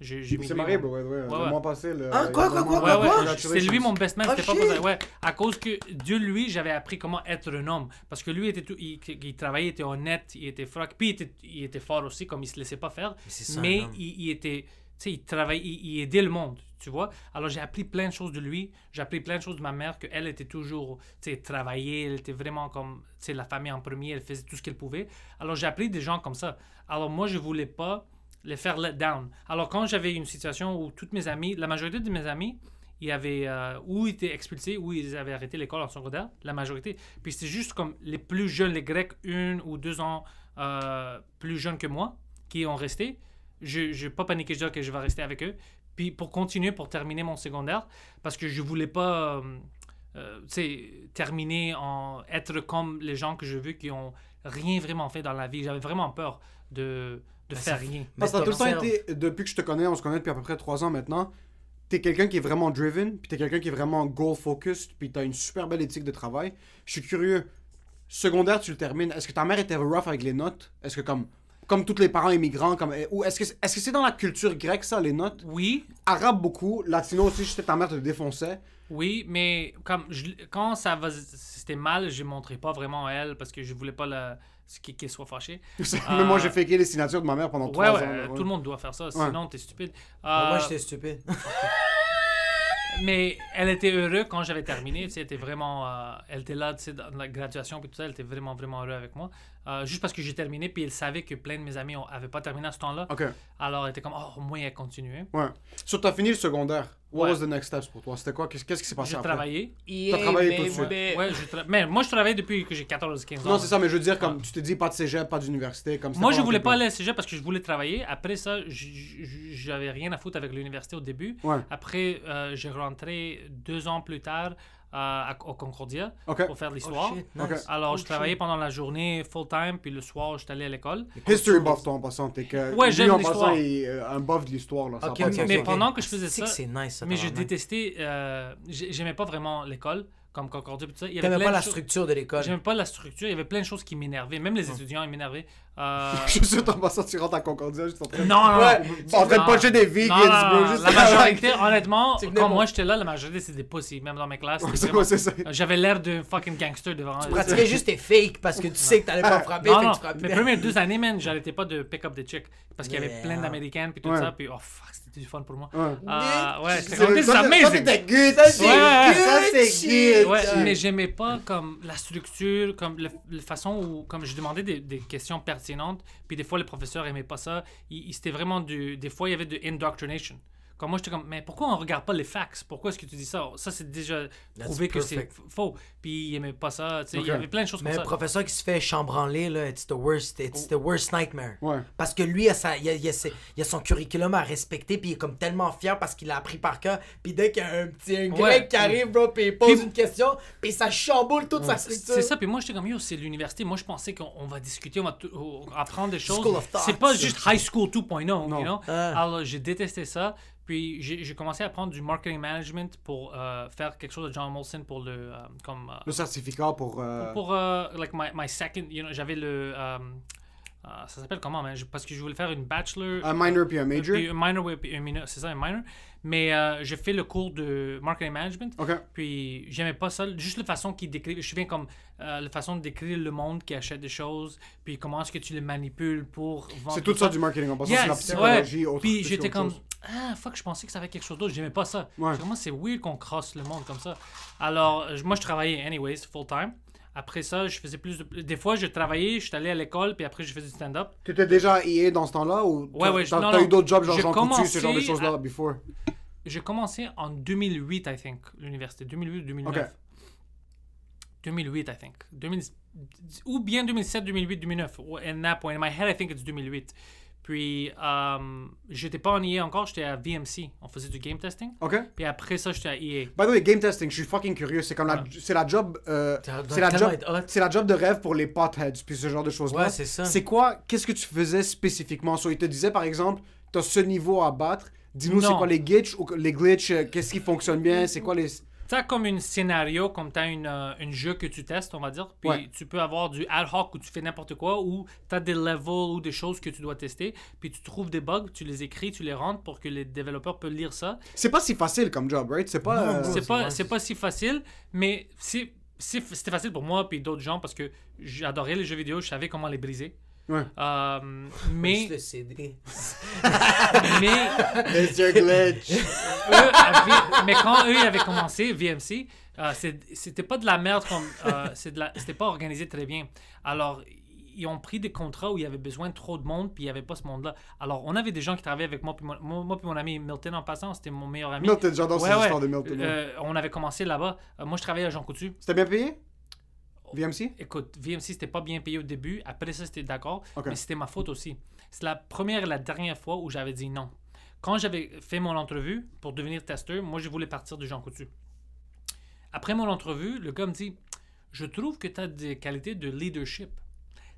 C'est marié, bro, ouais. Le ouais. mois passé, le... Hein, quoi? Ouais, c'est lui mon best man. Oh, C'était pas shit. pour ça. Ouais, à cause que de lui, j'avais appris comment être un homme. Parce que lui, il travaillait, il était honnête, il était franc. Puis il était fort aussi, comme il se laissait pas faire. c'est ça, Mais un homme. il était, tu sais, il travaillait, il aidait le monde, tu vois. Alors, j'ai appris plein de choses de lui. J'ai appris plein de choses de ma mère, qu'elle était toujours, tu sais, travaillée. Elle était vraiment comme, tu sais, la famille en premier. Elle faisait tout ce qu'elle pouvait. Alors, j'ai appris des gens comme ça. Alors, moi, je voulais pas les faire let down. Alors, quand j'avais une situation où toutes mes amis, la majorité de mes amis, ils avaient ou été expulsés ou ils avaient arrêté l'école en secondaire, la majorité. Puis c'était juste comme les plus jeunes, les Grecs, 1 ou 2 ans plus jeunes que moi, qui ont resté. Je n'ai pas paniqué, je dis que je vais rester avec eux. Puis pour continuer, pour terminer mon secondaire, parce que je voulais pas terminer être comme les gens que j'ai vus qui ont rien vraiment fait dans la vie. J'avais vraiment peur de faire rien. Parce que t'as tout le temps été, depuis que je te connais, on se connaît depuis à peu près 3 ans maintenant, t'es quelqu'un qui est vraiment driven, puis t'es quelqu'un qui est vraiment goal-focused, puis t'as une super belle éthique de travail. Je suis curieux, secondaire, tu le termines, est-ce que ta mère était rough avec les notes? Est-ce que comme tous les parents immigrants, ou est-ce que c'est dans la culture grecque, ça, les notes? Oui. Arabe beaucoup, latino aussi, je sais que ta mère te défonçait. Oui, mais quand c'était mal, je ne montrais pas vraiment à elle parce que je voulais pas qu'elle soit fâchée. Mais moi, j'ai faké les signatures de ma mère pendant 3 ans. Ouais, tout le monde doit faire ça, sinon t'es stupide. Moi, j'étais stupide. Mais elle était heureuse quand j'avais terminé. Elle était vraiment... elle était là dans la graduation puis tout ça. Elle était vraiment, vraiment heureuse avec moi. Juste parce que j'ai terminé, puis elle savait que plein de mes amis n'avaient pas terminé à ce temps-là. OK. Alors, elle était comme, au moins, elle continuait. Ouais. So, t'as fini le secondaire. What Ouais. was the next steps pour toi? C'était quoi? Qu'est-ce qui s'est passé J'ai après? travaillé. T'as travaillé tout de suite. Ouais, mais moi, je travaille depuis que j'ai 14-15 ans. Non, c'est ça, mais je veux dire, comme tu t'es dit, pas de cégep, pas d'université. Comme Moi, je voulais pas aller à cégep parce que je voulais travailler. Après ça, j'avais rien à foutre avec l'université au début. Ouais. Après, j'ai rentré 2 ans plus tard au Concordia OK. pour faire de l'histoire. Oh, shit, Ok. nice. Alors, Oh, je travaillais pendant la journée full-time, puis le soir, j'étais allé à l'école. History buff, toi, en passant. T'es que... Ouais, lui, j'aime en l'histoire. passant, il est un buff de l'histoire, là. Ça a Ok, pas de ok, sens. Mais ok. pendant que je faisais C'est ça, que c'est nice, ça. mais je tabarnak. détestais, j'aimais pas vraiment l'école, comme Concordia et tout ça. Il y avait T'aimais plein pas de la choses- structure de l'école. J'aimais pas la structure, il y avait plein de choses qui m'énervaient. Même les étudiants, ils m'énervaient. Je suis sûr, en passant, tu rentres à Concordia, juste en train de... Non, non, Ouais, non. en train de Non. puncher des Non, vegans, non, bro. non, Juste la majorité, honnêtement, Tu venais quand mon- moi j'étais là, la majorité c'était des pussies, même dans mes classes. c'était C'est vraiment- quoi, c'est ça? J'avais l'air d'un fucking gangster devant eux. Tu pratiquais juste tes fakes parce que tu sais que t'allais pas frapper. Non, fait non, que tu frappais. mes premières 2 années, man, j'arrêtais pas de pick up des chicks. Parce qu'il y avait Yeah. plein d'américaines, puis tout Ouais. ça, puis oh fuck, c'était du fun pour moi. Ouais. Ouais, c'était Ça, comme, this is ça, amazing. c'était good. Ça, c'est Ouais. Ça, c'est shit. good. Ouais, mais j'aimais pas comme la structure, comme la façon où, comme je demandais des questions pertinentes, puis des fois les professeurs aimaient pas ça. C'était vraiment des fois il y avait de indoctrination. Comme moi j'étais comme, mais pourquoi on regarde pas les facts? Pourquoi est-ce que tu dis ça? Ça c'est déjà prouvé que c'est perfect. faux. Puis ils aimaient pas ça. Tu sais, Ok. il y avait plein de choses Mais comme un ça. professeur qui se fait chambranler, là, it's the worst nightmare. Ouais. Parce que lui, il a son curriculum à respecter, puis il est comme tellement fier parce qu'il l'a appris par cœur. Puis dès qu'il y a un grec Ouais. qui arrive, bro, puis il pose Puis- une question, puis ça chamboule toute sa structure. C'est ça, puis moi j'étais comme, yo, c'est l'université. Moi je pensais qu'on va discuter, on va apprendre des choses. School of thought. C'est pas juste high school 2.0, you know? Ah. Alors j'ai détesté ça. Puis j'ai commencé à prendre du marketing management pour faire quelque chose de John Molson pour Le certificat pour... like my second, you know, j'avais le ça s'appelle comment, man? Parce que je voulais faire une bachelor, Un minor puis un major. puis un minor, ouais, puis un minor, c'est ça, un minor. Mais j'ai fait le cours de marketing management. OK. Puis j'aimais pas ça, juste la façon qu'il décrit, je viens comme la façon de décrire le monde qui achète des choses, puis comment est-ce que tu les manipules pour vendre. C'est tout ça du marketing. En passant, Yes, c'est la psychologie. ouais. Autre, Puis plus j'étais qu'autre comme, chose. fuck, je pensais que ça avait quelque chose d'autre, j'aimais pas ça. Ouais. Comment c'est weird qu'on crosse le monde comme ça. Alors, moi je travaillais anyways, full time. Après ça, je faisais plus de... Des fois, je travaillais, je suis allé à l'école, puis après, je faisais du stand-up. T'étais déjà à EA dans ce temps-là ou Ouais, t'as non, eu non. d'autres jobs genre J'ai Jean Coutu, ce genre de commencé choses-là à- before? J'ai commencé en 2008, I think, l'université. 2008 2009. Ok. 2008, I think. Ou bien 2007, 2008, 2009. In that point, in my head, I think it's 2008. Puis, j'étais pas en EA encore, j'étais à VMC. On faisait du game testing. OK? Puis après ça, j'étais à EA. By the way, game testing, je suis fucking curieux. C'est comme c'est la job... Ça doit c'est la tellement job... être hot. C'est la job de rêve pour les potheads, puis ce genre de choses-là. Ouais, c'est ça. C'est quoi... Qu'est-ce que tu faisais spécifiquement? So, il te disait, par exemple, t'as ce niveau à battre. Dis-nous, c'est Non. quoi les glitches? Ou les glitches, qu'est-ce qui fonctionne bien? C'est quoi les... T'as comme un scénario, comme t'as une jeu que tu testes, on va dire. Puis Ouais. tu peux avoir du ad hoc où tu fais n'importe quoi, ou t'as des levels ou des choses que tu dois tester. Puis tu trouves des bugs, tu les écris, tu les rentres pour que les développeurs peuvent lire ça. C'est pas si facile comme job, right? C'est pas... Non, bro. C'est pas si facile, mais c'était facile pour moi puis d'autres gens parce que j'adorais les jeux vidéo, je savais comment les briser. Ouais. Mais, Juste le CD. mais, Mr. Glitch. mais quand eux avaient commencé, VMC, c'était pas de la merde, c'était pas organisé très bien. Alors, ils ont pris des contrats où il y avait besoin de trop de monde, puis il n'y avait pas ce monde-là. Alors, on avait des gens qui travaillaient avec moi, puis mon ami Milton, en passant, c'était mon meilleur ami. Milton, j'adore ces histoires de Milton. On avait commencé là-bas. Moi, je travaillais à Jean Coutu. C'était bien payé? VMC? Écoute, VMC, c'était pas bien payé au début. Après ça, c'était d'accord. Ok. Mais c'était ma faute aussi. C'est la première et la dernière fois où j'avais dit non. Quand j'avais fait mon entrevue pour devenir testeur, moi, je voulais partir de Jean Coutu. Après mon entrevue, le gars me dit « Je trouve que tu as des qualités de leadership.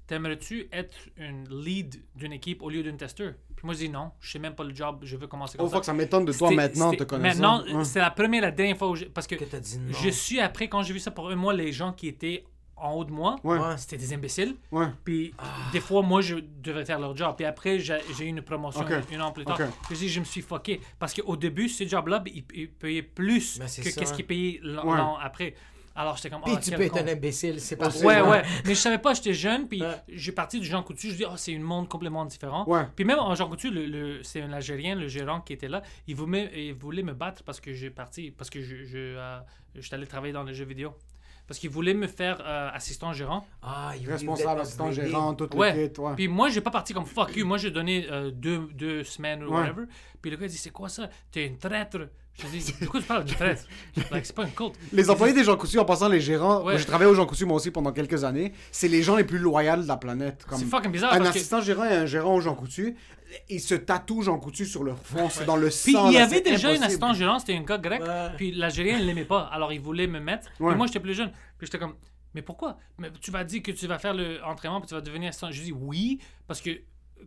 T'aimerais-tu être une lead d'une équipe au lieu d'une testeur? » Puis moi, je dis « Non, je sais même pas le job. Je veux commencer comme Oh, fuck, ça m'étonne de toi maintenant, te connaissant. Maintenant, Ouais. c'est la première et la dernière fois où parce que Que t'as dit non. je suis après, quand j'ai vu ça pour un mois, les gens qui étaient en haut de moi, Ouais. c'était des imbéciles. Ouais. Puis des fois, moi, je devais faire leur job. Puis après, j'ai eu une promotion Ok. un an plus tard. Ok. Je me suis fucké. Parce qu'au début, ce job-là, il payait plus Ben, c'est que ça, qu'est-ce hein. qu'il payait Ouais. l'an après. Alors, j'étais comme, Puis ah, tu quel peux être con. un imbécile, c'est pas Aussi, Ouais, ouais. ouais. Mais je savais pas, j'étais jeune, puis Ouais. j'ai parti du Jean Coutu. Je dis, oh, c'est un monde complètement différent. Ouais. Puis même en Jean Coutu, c'est un Algérien, le gérant qui était là, il voulait me battre parce que j'ai parti, parce que je suis allé travailler dans les jeux vidéo. Parce qu'il voulait me faire assistant gérant. Ah, il Responsable, assistant gérant, tout le Ouais. kit, ouais. Puis moi, j'ai pas parti comme fuck you. Moi, j'ai donné 2 semaines ou Ouais. whatever. Puis le gars dit, c'est quoi ça? T'es une traître. Je dis, pourquoi tu parles de traître? Like, c'est pas une culte. Les employés des Jean Coutu, en passant les gérants, Ouais. j'ai travaillé au Jean Coutu moi aussi pendant quelques années, c'est les gens les plus loyaux de la planète. Comme C'est fucking bizarre un parce que- assistant gérant et un gérant au Jean Coutu, ils se tatouent Jean Coutu sur leur front, c'est dans le Puis sang. il y là, avait c'est déjà impossible. une assistant gérant, c'était un gars grec. Ouais. Puis l'Algérien, il l'aimait pas. Alors il voulait me mettre. Ouais. Puis moi, j'étais plus jeune. Puis j'étais comme, mais pourquoi? Mais tu vas dire que tu vas faire l'entraînement puis tu vas devenir assistant. Je dis oui, parce que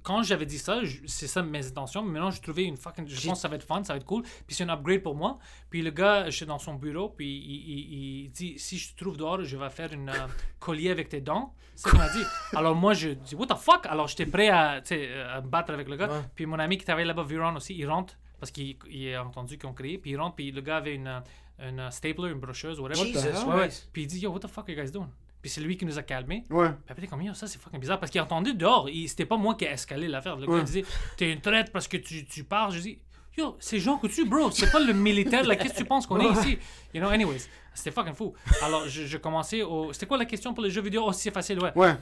quand j'avais dit ça, c'est ça mes intentions. Mais maintenant, je trouvais une fucking. Je pense que ça va être fun, ça va être cool. Puis c'est un upgrade pour moi. Puis le gars, j'étais dans son bureau. Puis il dit si je te trouve dehors, je vais faire une collier avec tes dents. C'est ce qu'il m'a dit. Alors moi, je dis what the fuck? Alors j'étais prêt à me battre avec le gars. Ouais. Puis mon ami qui travaille là-bas, Viron aussi, il rentre. Parce qu'il a entendu qu'ils ont créé. Puis il rentre. Puis le gars avait une stapler, une brocheuse, whatever. Jesus hell? Ouais, ouais. Christ. Puis il dit yo, what the fuck are you guys doing? Puis c'est lui qui nous a calmés. Ouais. Puis après, t'es comme, yo, ça c'est fucking bizarre. Parce qu'il a entendu dehors. C'était pas moi qui ai escalé l'affaire. Le gars Ouais. il disait, t'es une traite parce que tu pars. Je dis, yo, c'est Jean Coutu, bro. C'est pas le militaire. Là, qu'est-ce que tu penses qu'on est ici? You know, anyways. C'était fucking fou. Alors, je commençais au. C'était quoi la question pour les jeux vidéo? Oh, c'est facile, ouais. Ouais.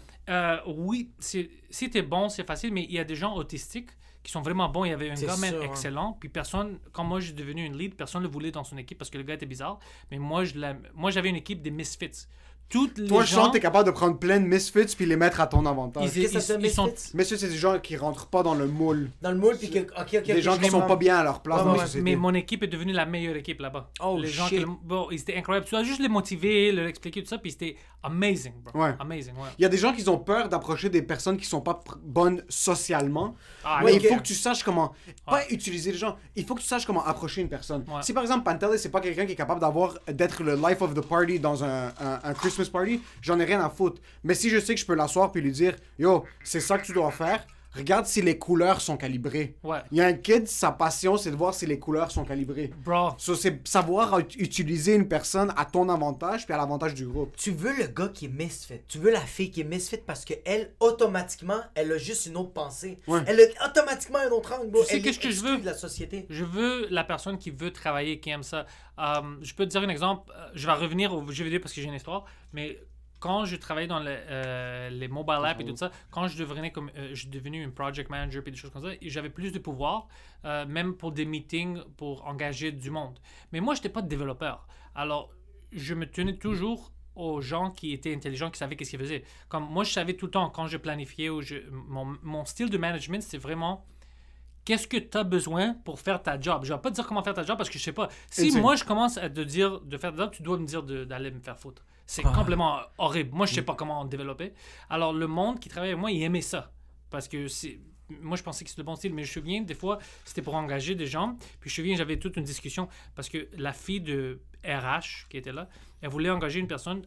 Oui, si t'es bon, c'est facile, mais il y a des gens autistiques qui sont vraiment bons. Il y avait un C'est gars même sûr, hein. excellent, puis personne, quand moi j'ai devenu une lead, personne ne le voulait dans son équipe parce que le gars était bizarre. Mais moi, j'avais une équipe des misfits. Toutes les Toi, je gens, sens que t'es capable de prendre plein de misfits puis les mettre à ton avantage. ils, Qu'est-ce que ça ils sont. misfits? Messieurs, c'est des gens qui rentrent pas dans le moule. Dans le moule, puis que. Ok, Des gens qui sont pas bien à leur place Ouais, dans ouais, la société. Mais mon équipe est devenue la meilleure équipe là-bas. Oh, les gens shit. bon, ils étaient incroyables. Tu dois juste les motiver, leur expliquer tout ça, puis c'était amazing, bro. Ouais. Amazing, ouais. Il y a des gens qui ont peur d'approcher des personnes qui sont pas bonnes socialement. Ah, Mais ok. il faut que tu saches comment. Pas utiliser les gens. Il faut que tu saches comment approcher une personne. Ouais. Si par exemple Pantelis, c'est pas quelqu'un qui est capable d'être le life of the party dans un Christmas party, j'en ai rien à foutre. Mais si je sais que je peux l'asseoir puis lui dire, yo, c'est ça que tu dois faire. Regarde si les couleurs sont calibrées. Ouais. Il y a un kid, sa passion, c'est de voir si les couleurs sont calibrées. Bro. So, c'est savoir utiliser une personne à ton avantage puis à l'avantage du groupe. Tu veux le gars qui est misfit. Tu veux la fille qui est misfit parce qu'elle, automatiquement, elle a juste une autre pensée. Ouais. Elle a automatiquement un autre angle. bro. Tu sais Elle qu'est-ce est que je exclue veux? de la société. Je veux la personne qui veut travailler, qui aime ça. Je peux te dire un exemple. Je vais revenir au jeu vidéo parce que j'ai une histoire. Mais quand je travaillais dans les mobile apps et tout ça, quand je devenais je suis devenu un project manager et des choses comme ça, et j'avais plus de pouvoir, même pour des meetings, pour engager du monde. Mais moi, je n'étais pas de développeur. Alors, je me tenais toujours aux gens qui étaient intelligents, qui savaient qu'est-ce qu'ils faisaient. Comme moi, je savais tout le temps quand je planifiais, mon style de management, c'est vraiment qu'est-ce que tu as besoin pour faire ta job. Je ne vais pas te dire comment faire ta job parce que je sais pas. Si Insane. moi, je commence à te dire de faire ta job, tu dois me dire d'aller me faire foutre. C'est complètement horrible. Moi, je sais pas comment développer. Alors, le monde qui travaille avec moi, il aimait ça. Parce que moi, je pensais que c'était le bon style, mais je me souviens, des fois, c'était pour engager des gens. Puis je me souviens, j'avais toute une discussion parce que la fille de RH qui était là, elle voulait engager une personne.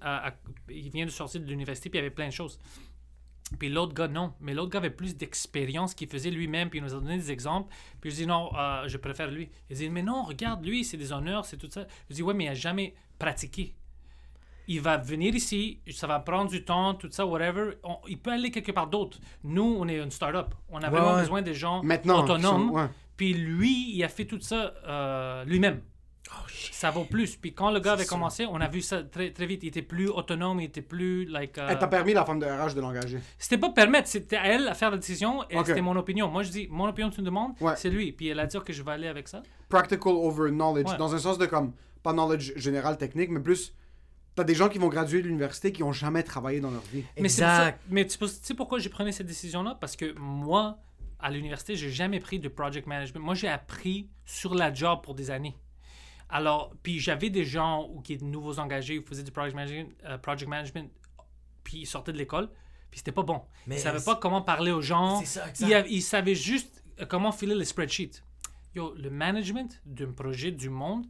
Il vient de sortir de l'université, puis il y avait plein de choses. Puis l'autre gars, non. Mais l'autre gars avait plus d'expérience qu'il faisait lui-même, puis il nous a donné des exemples. Puis je dis, non, je préfère lui. Il dit, mais non, regarde, lui, c'est des honneurs, c'est tout ça. Je dis, ouais, mais il n'a jamais pratiqué. il va venir ici, ça va prendre du temps, tout ça, whatever. Il peut aller quelque part d'autre. Nous, on est une start-up. On a vraiment besoin des gens Maintenant, autonomes. ouais. Puis lui, il a fait tout ça lui-même. Oh, shit. Ça vaut plus. Puis quand le gars avait ça. commencé, on a vu ça très, très vite. Il était plus autonome, il était plus like. Elle t'a permis, la femme de RH, de l'engager. C'était pas permettre, c'était à elle à faire la décision et Ok. c'était mon opinion. Moi, je dis, mon opinion, tu me demandes, Ouais. c'est lui. Puis elle a dit que je vais aller avec ça. Practical over knowledge. Ouais. Dans un sens de comme, pas knowledge général technique, mais plus, t'as des gens qui vont graduer de l'université qui ont jamais travaillé dans leur vie. Mais c'est pour ça- Exact. mais tu sais pourquoi j'ai pris cette décision-là? Parce que moi, à l'université, j'ai jamais pris de project management. Moi, j'ai appris sur la job pour des années. Alors, puis j'avais des gens qui étaient nouveaux engagés, qui faisaient du project management, puis ils sortaient de l'école, puis c'était pas bon. Mais Ils savaient pas comment parler aux gens. C'est ça, exact. Ils savaient juste comment filer les spreadsheets. Yo, le management d'un projet du monde,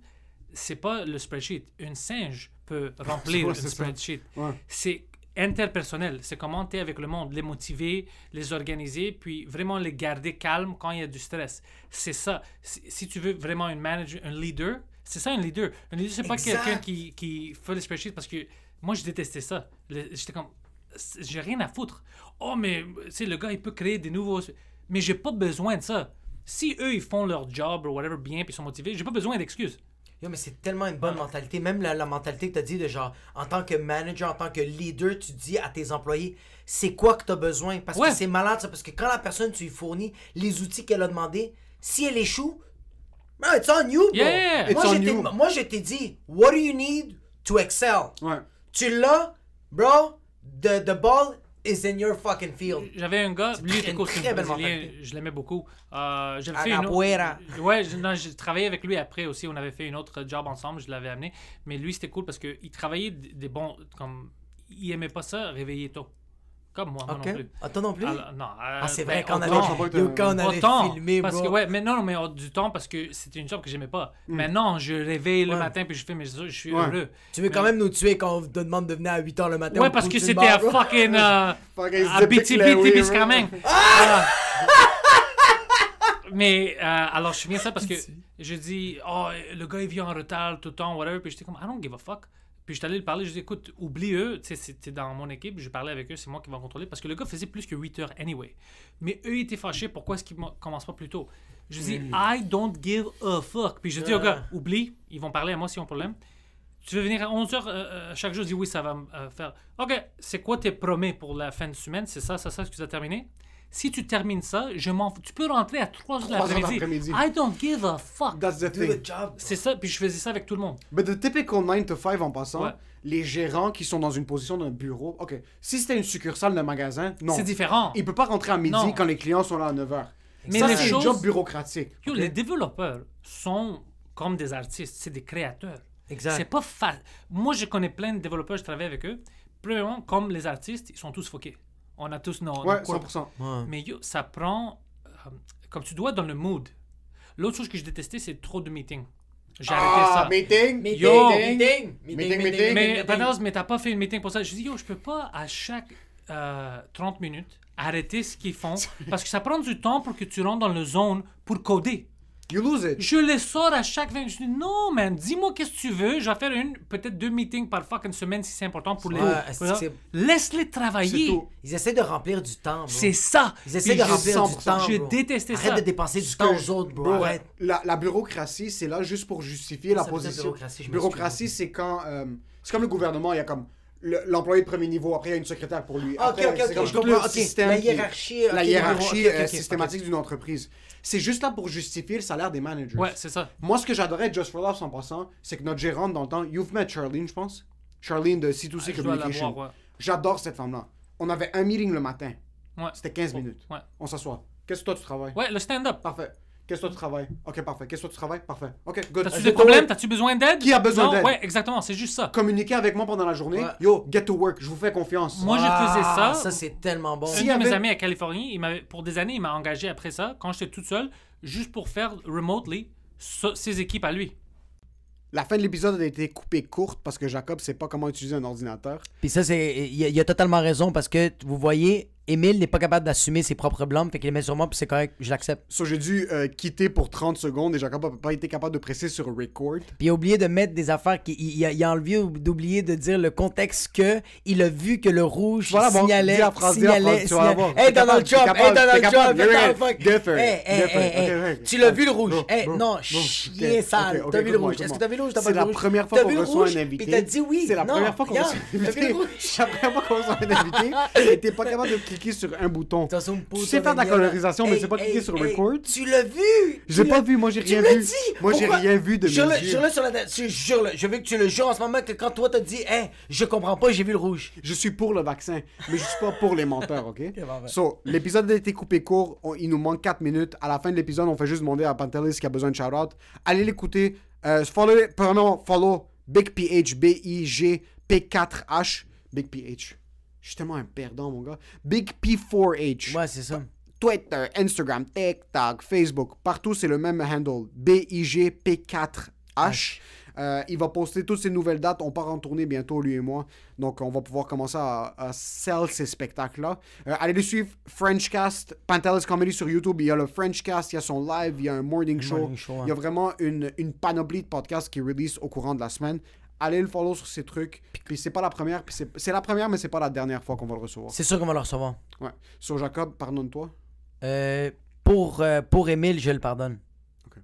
c'est pas le spreadsheet. Un singe peut remplir Ouais, un c'est ça. spreadsheet. Ouais. C'est interpersonnel. C'est comment tu es avec le monde, les motiver, les organiser, puis vraiment les garder calmes quand il y a du stress. C'est ça. Si tu veux vraiment un manager, un leader, c'est ça un leader. Un leader, c'est pas Exact. quelqu'un qui fait les spreadsheets parce que moi, je détestais ça. J'étais comme, j'ai rien à foutre. Oh, mais tu sais, le gars, il peut créer des nouveaux. Mais j'ai pas besoin de ça. Si eux, ils font leur job ou whatever bien, puis ils sont motivés, j'ai pas besoin d'excuses. Yo, mais c'est tellement une bonne mentalité. Même la mentalité que tu as dit de genre, en tant que manager, en tant que leader, tu dis à tes employés, c'est quoi que tu as besoin. Parce Ouais. que c'est malade ça. Parce que quand la personne, tu lui fournis les outils qu'elle a demandé, si elle échoue, bro, it's on you, bro. Yeah. It's on you. Moi, je t'ai dit, what do you need to excel? Ouais. Tu l'as, bro, the ball is in your fucking field. J'avais un gars, lui, il était une cool, c'est très un belle Brésilien, mentalité. je l'aimais beaucoup. J'avais À fait la une autre- poeira. Ouais, j'ai travaillé avec lui après aussi. On avait fait une autre job ensemble, je l'avais amené. Mais lui, c'était cool parce qu'il travaillait des bons. Comme, il aimait pas ça, réveiller tôt. Comme moi, moi non plus. Ah, toi non plus? Alors, non, C'est ben, vrai qu'on autant, je allait, sais pas que yo, quand on allait autant, filmer, parce bro. que ouais, mais non, mais du temps parce que c'était une job que j'aimais pas. Maintenant, je réveille le Ouais. matin puis je fais mes choses, je suis Ouais. heureux. Tu veux quand même nous tuer quand on te demande de venir à 8h le matin? Ouais, au parce que Poutine c'était à Bar, bro? fucking Fucking à Zip BTB, Larry, Témiscamingue. bro. Mais alors je souviens ça parce que je dis oh le gars il vient en retard tout le temps whatever puis j'étais comme I don't give a fuck puis j'étais allé lui parler je dis écoute oublie eux tu sais c'était dans mon équipe je parlais avec eux c'est moi qui vais contrôler parce que le gars faisait plus que 8 heures anyway mais eux ils étaient fâchés pourquoi est-ce qu'ils commencent pas plus tôt je dis I don't give a fuck puis je dis au gars oublie ils vont parler à moi s'ils ont un problème tu veux venir à 11h chaque jour je dis oui ça va me faire ok c'est quoi tes promets pour la fin de semaine c'est ça ce que tu as terminé. Si tu termines ça, je m'en fous. Tu peux rentrer à 3h de 3 heures l'après-midi. d'après-midi. I don't give a fuck. That's the Do thing. the job. C'est ça, puis je faisais ça avec tout le monde. But the typical 9 to 5 en passant, Ouais. les gérants qui sont dans une position d'un bureau, ok, si c'était une succursale d'un magasin, non. C'est différent. Il peut pas rentrer à midi Non. quand les clients sont là à 9h. Mais Ça, les c'est un choses- job bureaucratique. Yo, ok? les développeurs sont comme des artistes, c'est des créateurs. Exact. C'est pas facile. Moi, je connais plein de développeurs, je travaille avec eux. Premièrement, comme les artistes, ils sont tous foqués. On a tous nos Ouais, cours. 100%. Ouais. Mais yo, ça prend... comme tu dois être dans le mood. L'autre chose que je détestais, c'est trop de meetings. J'ai arrêté ça. Meeting, Yo. Meeting. Mais Panos, mais t'as pas fait une meeting pour ça. Je dis, yo, je peux pas à chaque 30 minutes arrêter ce qu'ils font parce que ça prend du temps pour que tu rentres dans le zone pour coder. You lose it. Je les sors à chaque 20 minutes. Je dis, non, man, dis-moi qu'est-ce que tu veux. Je vais faire peut-être 2 meetings par fucking semaine si c'est important pour les. Ouais, pour- c'est- Laisse-les C'est travailler. tout. Ils essaient de remplir du temps, bro. C'est ça. Ils essaient Puis de je- remplir du 100%. temps, J'ai bro. détesté Arrête ça. de dépenser du Ce temps que aux je- autres, bro. Bro, Arrête. la bureaucratie, c'est là juste pour justifier la Ça veut dire position. bureaucratie, je Bureaucratie, c'est quand... c'est comme le gouvernement, il y a comme l'employé de premier niveau, après il y a une secrétaire pour lui. Ok, Après, ok, c'est ok, comme je tout comprends. le Ok, système la qui- hiérarchie, ok, la ok, hiérarchie ok, ok, ok, systématique d'une entreprise. C'est juste là pour justifier le salaire des managers. Ouais, c'est ça. Moi, ce que j'adorais de Just for Laughs en passant, c'est que notre gérante dans le temps, you've met Charlene, je pense. Charlene de C2C Je dois Communication. l'avoir, ouais. J'adore cette femme-là. On avait un meeting le matin. Ouais. C'était 15 minutes. Ouais. On s'assoit. Qu'est-ce que toi tu travailles? Ouais, le stand-up. Parfait. Qu'est-ce que toi tu travailles? Ok, parfait. Qu'est-ce que toi tu travailles? Parfait. Ok, good. T'as-tu Est-ce des que problèmes? toi, T'as-tu besoin d'aide? Qui a besoin Non, d'aide? Ouais, exactement, c'est juste ça. communiquez avec moi pendant la journée. Ouais. Yo, get to work. Je vous fais confiance. Moi, je faisais ça. Ça, c'est tellement bon. Un Si- de mes avait- amis à Californie, pour des années, il m'a engagé après ça, quand j'étais toute seule, juste pour faire remotely ses équipes à lui. La fin de l'épisode a été coupée courte parce que Jacob sait pas comment utiliser un ordinateur. Puis ça, il a totalement raison parce que vous voyez, Émile n'est pas capable d'assumer ses propres blâmes, fait qu'il les met sur moi, puis c'est correct, je l'accepte. So, j'ai dû quitter pour 30 secondes et Jacob n'a pas été capable de presser sur record. Puis il a oublié de mettre des affaires, il a enlevé d'oublier de dire le contexte que il a vu que le rouge Voilà, bon, signalait. dis la phrase, tu vas la voir. Hey, Donald Trump, hey, Donald Trump, Different. tu l'as vu le rouge? Bro, Hey, bro, non, bro, chien ok, sale, ok, t'as vu le écoute-moi, rouge? Est-ce que t'as vu le rouge? T'as pas C'est vu la le rouge? première fois T'as qu'on vu le reçoit rouge? un invité. Puis t'as dit oui. C'est la Non, première fois qu'on regarde, reçoit un t'as vu invité. le rouge? C'est la première fois qu'on reçoit un invité et t'es pas capable de cliquer sur un bouton. Tu sais faire de la colorisation, mais c'est pas cliquer sur record. Tu l'as vu? J'ai pas vu, moi j'ai rien Tu l'as vu. dit. Moi j'ai Pourquoi? rien vu de mes Jure-le, yeux. jure-le sur la tête. Jure-le. Je veux que tu le jures en ce moment que quand toi t'as dit, hey, je comprends pas, j'ai vu le rouge. Je suis pour le vaccin, mais je suis pas pour les menteurs, ok? parfait. So, l'épisode a été coupé court, il nous manque 4 minutes. À la fin de l'épisode, on fait juste demander à Pantelis qui a besoin de shout-out. Allez l'écouter. Follow Big PH, B-I-G, P4H. Big PH. Je suis tellement un perdant, mon gars. Big P4H. Ouais, c'est ça. Twitter, Instagram, TikTok, Facebook, partout c'est le même handle, BIGP4H. Il va poster toutes ses nouvelles dates. On part en tournée bientôt, lui et moi. Donc, on va pouvoir commencer à sell ces spectacles-là. Allez le suivre, Frenchcast, Pantelis Comedy sur YouTube. Il y a le Frenchcast, il y a son live, il y a un morning show. Ouais. Il y a vraiment une panoplie de podcasts qui release au courant de la semaine. Allez le follow sur ces trucs. Puis c'est pas la première, puis c'est la première, mais c'est pas la dernière fois qu'on va le recevoir. C'est sûr qu'on va le recevoir. Ouais. Sur Jacob, pardonne-toi. Pour Émile, je le pardonne. Ok.